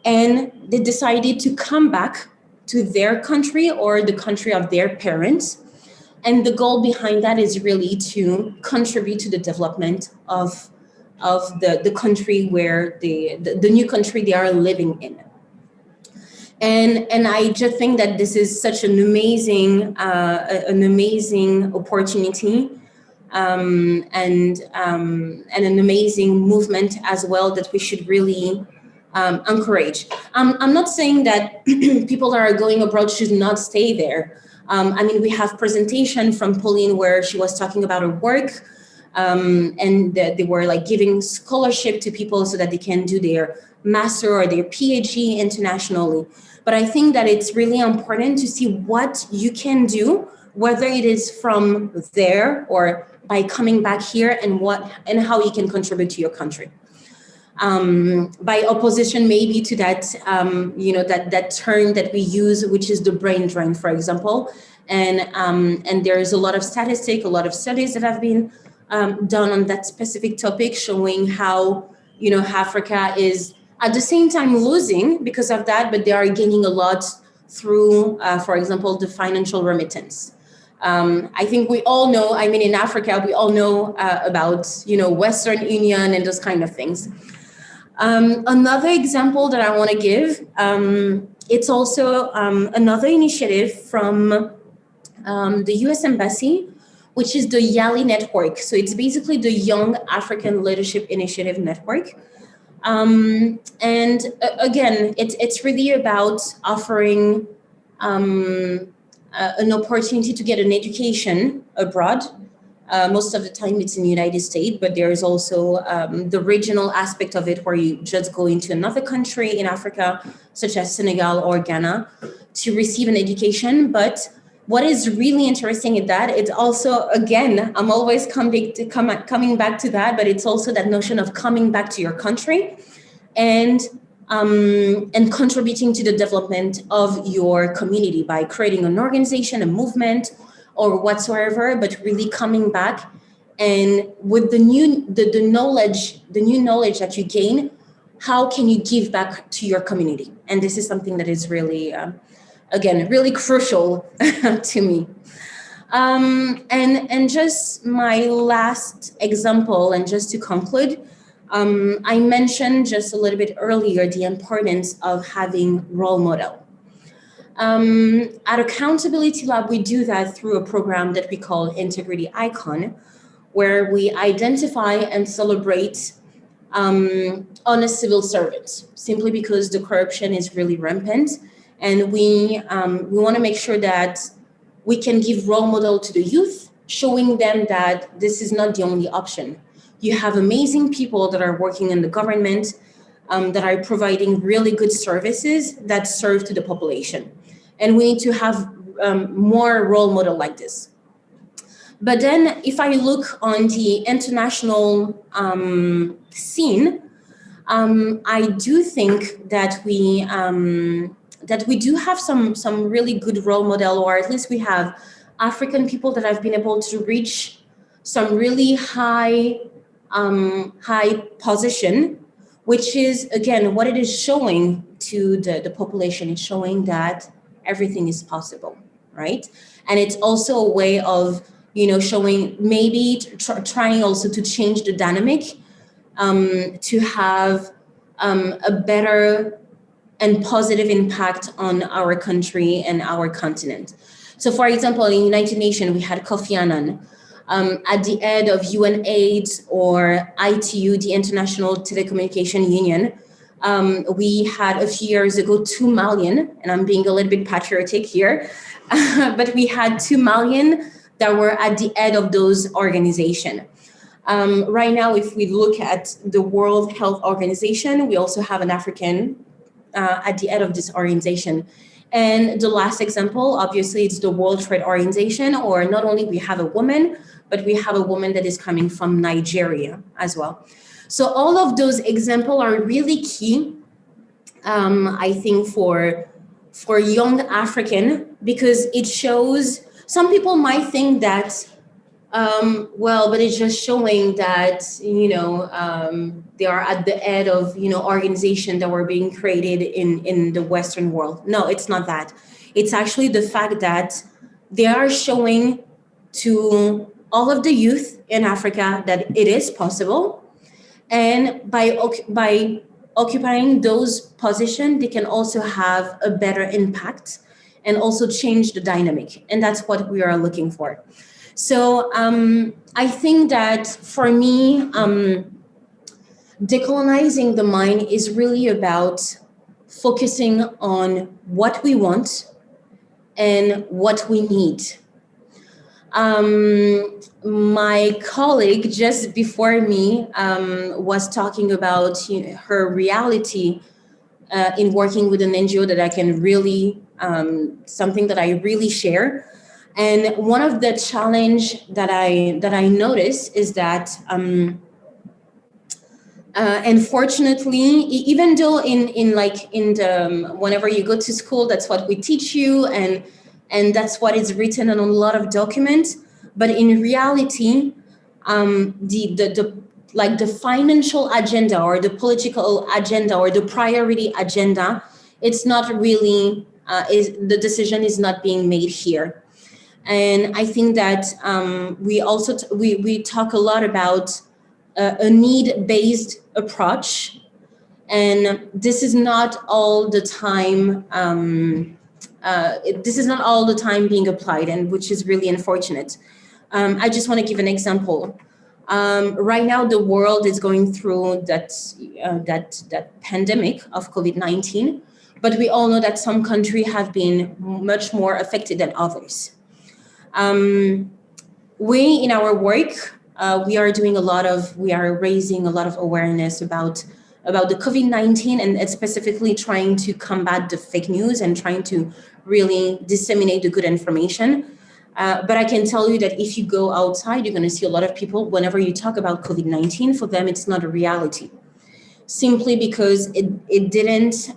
and they decided to come back to their country or the country of their parents. And the goal behind that is really to contribute to the development of the country where the new country they are living in. And I just think that this is such an amazing opportunity, and an amazing movement as well that we should really encourage. I'm not saying that people that are going abroad should not stay there. I mean, we have presentation from Pauline where she was talking about her work, and that they were like giving scholarship to people so that they can do their master or their PhD internationally. But I think that it's really important to see what you can do whether it is from there or by coming back here, and how you can contribute to your country. By opposition maybe to that, that term that we use, which is the brain drain, for example. And there is a lot of statistics, a lot of studies that have been done on that specific topic, showing how, Africa is at the same time losing because of that, but they are gaining a lot through, for example, the financial remittance. I think we all know, in Africa, we all know about, Western Union and those kind of things. Another example that I want to give, it's also another initiative from the US Embassy, which is the YALI network. So it's basically the Young African Leadership Initiative Network. And again, it's really about offering an opportunity to get an education abroad. Most of the time it's in the United States, but there is also the regional aspect of it where you just go into another country in Africa, such as Senegal or Ghana, to receive an education. But what is really interesting in that, it's also, again, I'm always coming back to that, but it's also that notion of coming back to your country and contributing to the development of your community by creating an organization, a movement, or whatsoever, but really coming back and with the new knowledge that you gain, how can you give back to your community? And this is something that is really, again, really crucial to me. And just my last example, and just to conclude, I mentioned just a little bit earlier the importance of having role model. At Accountability Lab, we do that through a program that we call Integrity Icon, where we identify and celebrate honest civil servants, simply because the corruption is really rampant. And we want to make sure that we can give role model to the youth, showing them that this is not the only option. You have amazing people that are working in the government that are providing really good services that serve to the population. And we need to have more role model like this. But then if I look on the international scene, I do think that we do have some really good role model, or at least we have African people that have been able to reach some really high position, which is, again, what it is showing to the population. It's showing that everything is possible, right? And it's also a way of, showing, maybe trying also to change the dynamic, to have a better and positive impact on our country and our continent. So for example, in United Nations, we had Kofi Annan. At the head of UNAIDS or ITU, the International Telecommunication Union, we had a few years ago 2 million, and I'm being a little bit patriotic here, but we had 2 million that were at the head of those organizations. Right now, if we look at the World Health Organization, we also have an African at the head of this organization. And the last example, obviously, it's the World Trade Organization, or not only we have a woman, but we have a woman that is coming from Nigeria as well. So all of those examples are really key, I think, for young African, because it shows, some people might think that, but it's just showing that, they are at the head of, organizations that were being created in the Western world. No, it's not that. It's actually the fact that they are showing to all of the youth in Africa that it is possible. And by occupying those positions, they can also have a better impact and also change the dynamic. And that's what we are looking for. So I think that for me, decolonizing the mind is really about focusing on what we want and what we need. My colleague just before me was talking about her reality in working with an NGO that I can really, something that I really share. And one of the challenge that I notice is that unfortunately, even though whenever you go to school, that's what we teach you, and that's what is written on a lot of documents, but in reality, the financial agenda or the political agenda or the priority agenda, it's not really, the decision is not being made here. And I think that we also, we talk a lot about a need-based approach, and this is not all the time, being applied, and which is really unfortunate. I just want to give an example. Right now, the world is going through that pandemic of COVID-19, but we all know that some countries have been much more affected than others. We, in our work, we are raising a lot of awareness about the COVID-19 and specifically trying to combat the fake news and trying to really disseminate the good information. But I can tell you that if you go outside, you're going to see a lot of people, whenever you talk about COVID-19, for them, it's not a reality. Simply because it didn't,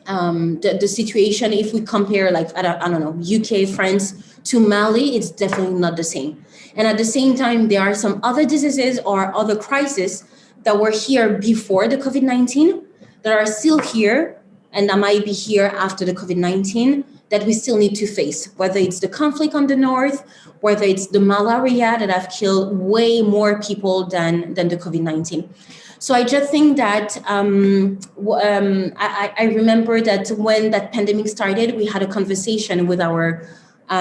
the situation, if we compare, like, I don't know, UK, France to Mali, it's definitely not the same. And at the same time, there are some other diseases or other crises that were here before the COVID-19 that are still here and that might be here after the COVID-19 that we still need to face, whether it's the conflict on the north, whether it's the malaria that have killed way more people than the COVID-19. So I just think that I remember that when that pandemic started, we had a conversation with our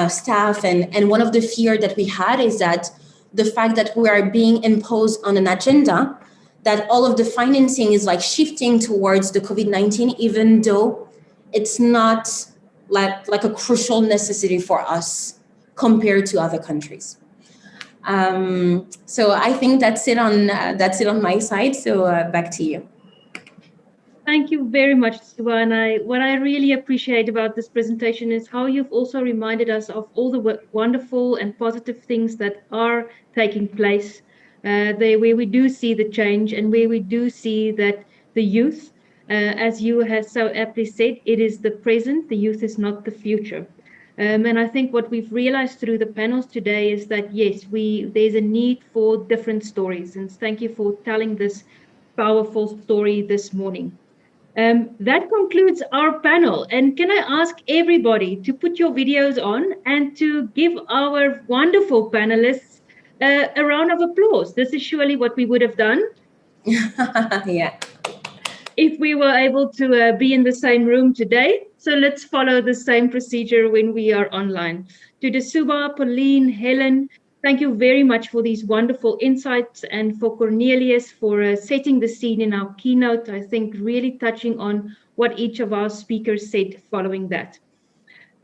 staff, and one of the fear that we had is that the fact that we are being imposed on an agenda, that all of the financing is like shifting towards the COVID-19, even though it's not like a crucial necessity for us compared to other countries. So I think that's it on my side. So back to you. Thank you very much, Suba. And what I really appreciate about this presentation is how you've also reminded us of all the wonderful and positive things that are taking place, where we do see the change and where we do see that the youth, as you have so aptly said, it is the present, the youth is not the future. And I think what we've realized through the panels today is that, yes, there's a need for different stories. And thank you for telling this powerful story this morning. That concludes our panel. And can I ask everybody to put your videos on and to give our wonderful panelists a round of applause? This is surely what we would have done. Yeah. If we were able to be in the same room today. So let's follow the same procedure when we are online. To Suba, Pauline, Helen, thank you very much for these wonderful insights, and for Cornelius for setting the scene in our keynote, I think really touching on what each of our speakers said following that.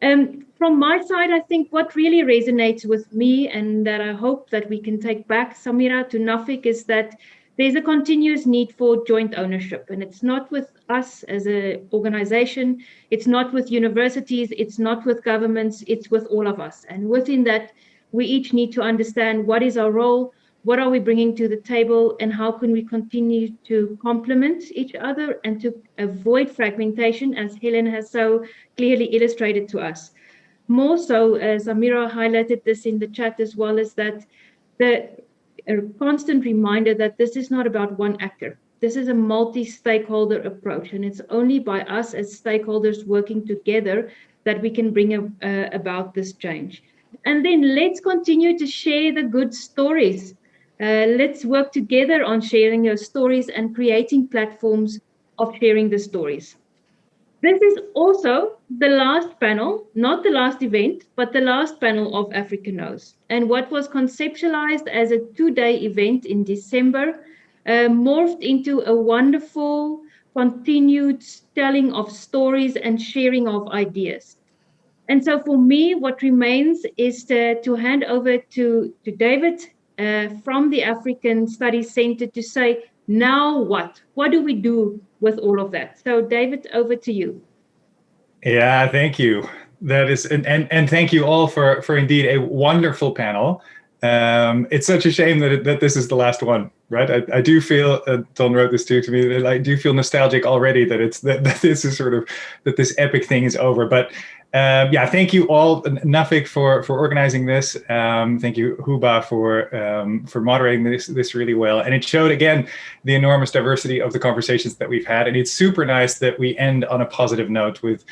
From my side, I think what really resonates with me and that I hope that we can take back, Samira, to Nuffic, is that there's a continuous need for joint ownership, and it's not with us as an organization, it's not with universities, it's not with governments, it's with all of us. And within that, we each need to understand what is our role, what are we bringing to the table, and how can we continue to complement each other and to avoid fragmentation, as Helen has so clearly illustrated to us. More so, as Amira highlighted this in the chat as well, is that a constant reminder that this is not about one actor. This is a multi-stakeholder approach, and it's only by us as stakeholders working together that we can bring about this change. And then let's continue to share the good stories. Let's work together on sharing your stories and creating platforms of sharing the stories. This is also the last panel, not the last event, but the last panel of Africa Knows. And what was conceptualized as a 2-day event in December morphed into a wonderful continued telling of stories and sharing of ideas. And so for me, what remains is to hand over to David from the African Studies Center to say, now what? What do we do with all of that? So David, over to you. Yeah, thank you. That is, and thank you all for indeed a wonderful panel. It's such a shame that this is the last one, right? I do feel, Ton wrote this too to me, that I do feel nostalgic already that this is sort of, that this epic thing is over. But yeah, thank you all, Nuffic, for organizing this. Thank you, Huba, for moderating this really well. And it showed, again, the enormous diversity of the conversations that we've had. And it's super nice that we end on a positive note with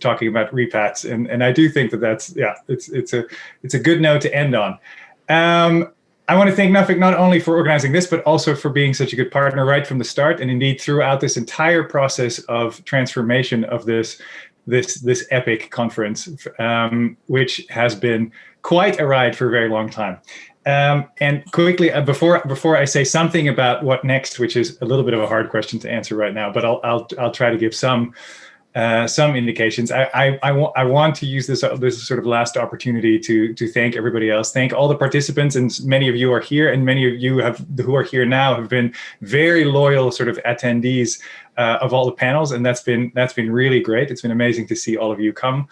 talking about repats. And I do think that's, yeah, it's a good note to end on. I want to thank Nuffic not only for organizing this, but also for being such a good partner right from the start, and indeed throughout this entire process of transformation of this epic conference, which has been quite a ride for a very long time. And quickly, before I say something about what next, which is a little bit of a hard question to answer right now, but I'll try to give some indications. I want to use this sort of last opportunity to thank everybody else, thank all the participants, and many of you are here, and many of you who are here now have been very loyal sort of attendees of all the panels, and that's been really great. It's been amazing to see all of you come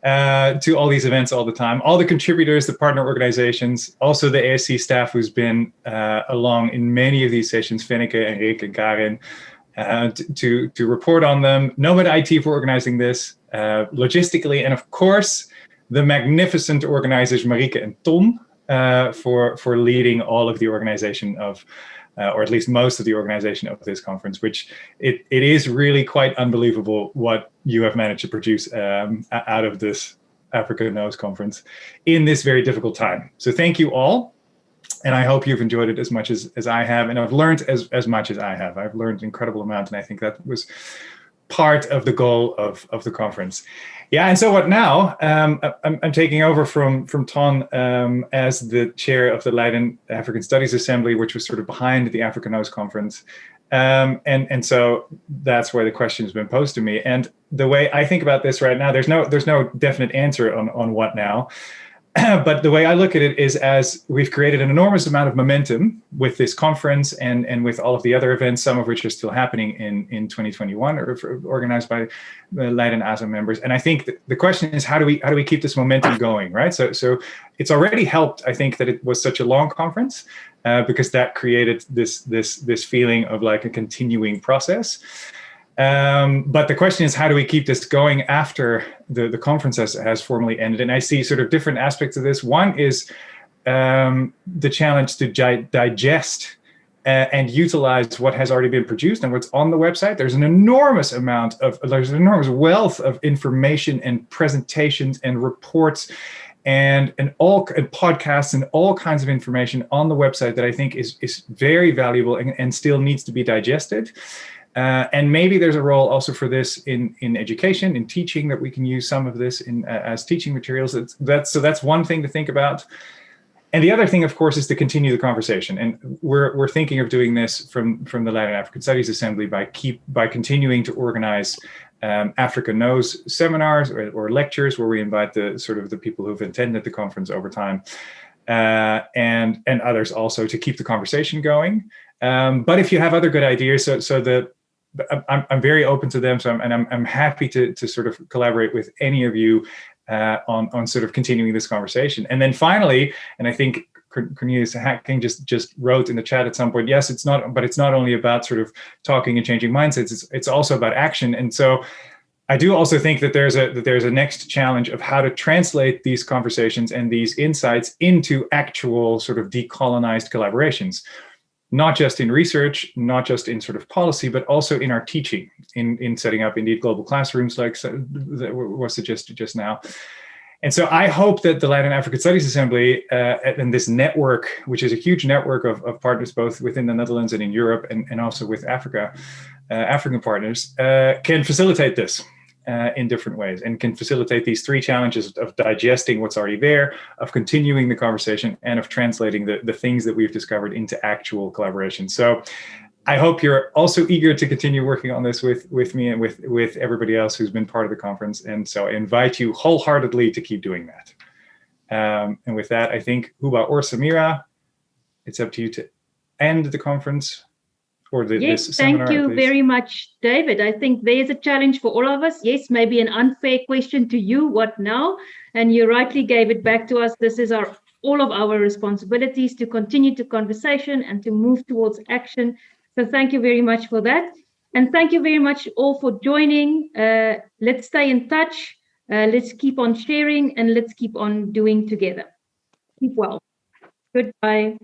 to all these events all the time. All the contributors, the partner organizations, also the ASC staff who's been along in many of these sessions, Fenneke and Rick and Karin, to report on them. Nomad IT for organizing this logistically, and of course the magnificent organizers Marieke and Tom for leading all of the organization of, or at least most of the organization of this conference, which it is really quite unbelievable what you have managed to produce out of this Africa Knows conference in this very difficult time. So thank you all. And I hope you've enjoyed it as much as I have, and I've learned as much as I have. I've learned an incredible amount, and I think that was part of the goal of the conference. Yeah, and so what now? I'm taking over from Ton as the chair of the Leiden African Studies Assembly, which was sort of behind the Africa Knows conference. And so that's where the question has been posed to me. And the way I think about this right now, there's no definite answer on what now. But the way I look at it is, as we've created an enormous amount of momentum with this conference and with all of the other events, some of which are still happening in 2021 or organized by Leiden ASA members. And I think the question is, how do we keep this momentum going, right? So it's already helped, I think, that it was such a long conference because that created this feeling of like a continuing process. But the question is, how do we keep this going after the conference has formally ended? And I see sort of different aspects of this. One is the challenge to digest and utilize what has already been produced and what's on the website. There's an enormous wealth of information and presentations and reports and podcasts and all kinds of information on the website that I think is very valuable and still needs to be digested. And maybe there's a role also for this in education, in teaching, that we can use some of this as teaching materials. So that's one thing to think about. And the other thing, of course, is to continue the conversation. And we're thinking of doing this from the Leiden African Studies Assembly by continuing to organize Africa Knows seminars or lectures where we invite the people who've attended the conference over time and others also to keep the conversation going. But if you have other good ideas, I'm very open to them. I'm happy to sort of collaborate with any of you on sort of continuing this conversation. And then finally, and I think Cornelius Hacking just wrote in the chat at some point, yes, it's not only about sort of talking and changing mindsets. It's also about action. And so I do also think that there's a next challenge of how to translate these conversations and these insights into actual sort of decolonized collaborations. Not just in research, not just in sort of policy, but also in our teaching, in setting up indeed global classrooms like that was suggested just now. And so I hope that the Leiden African Studies Assembly and this network, which is a huge network of partners both within the Netherlands and in Europe and also with African partners, can facilitate this in different ways and can facilitate these three challenges of digesting what's already there, of continuing the conversation, and of translating the things that we've discovered into actual collaboration. So I hope you're also eager to continue working on this with me and with everybody else who's been part of the conference. And so I invite you wholeheartedly to keep doing that. And with that, I think Huba or Samira, it's up to you to end the conference this Yes, seminar. thank you at least. very much, David. I think there's a challenge for all of us. Yes, maybe an unfair question to you, what now? And you rightly gave it back to us. This is all of our responsibilities to continue to conversation and to move towards action. So thank you very much for that. And thank you very much all for joining. Let's stay in touch. Let's keep on sharing and let's keep on doing together. Keep well. Goodbye.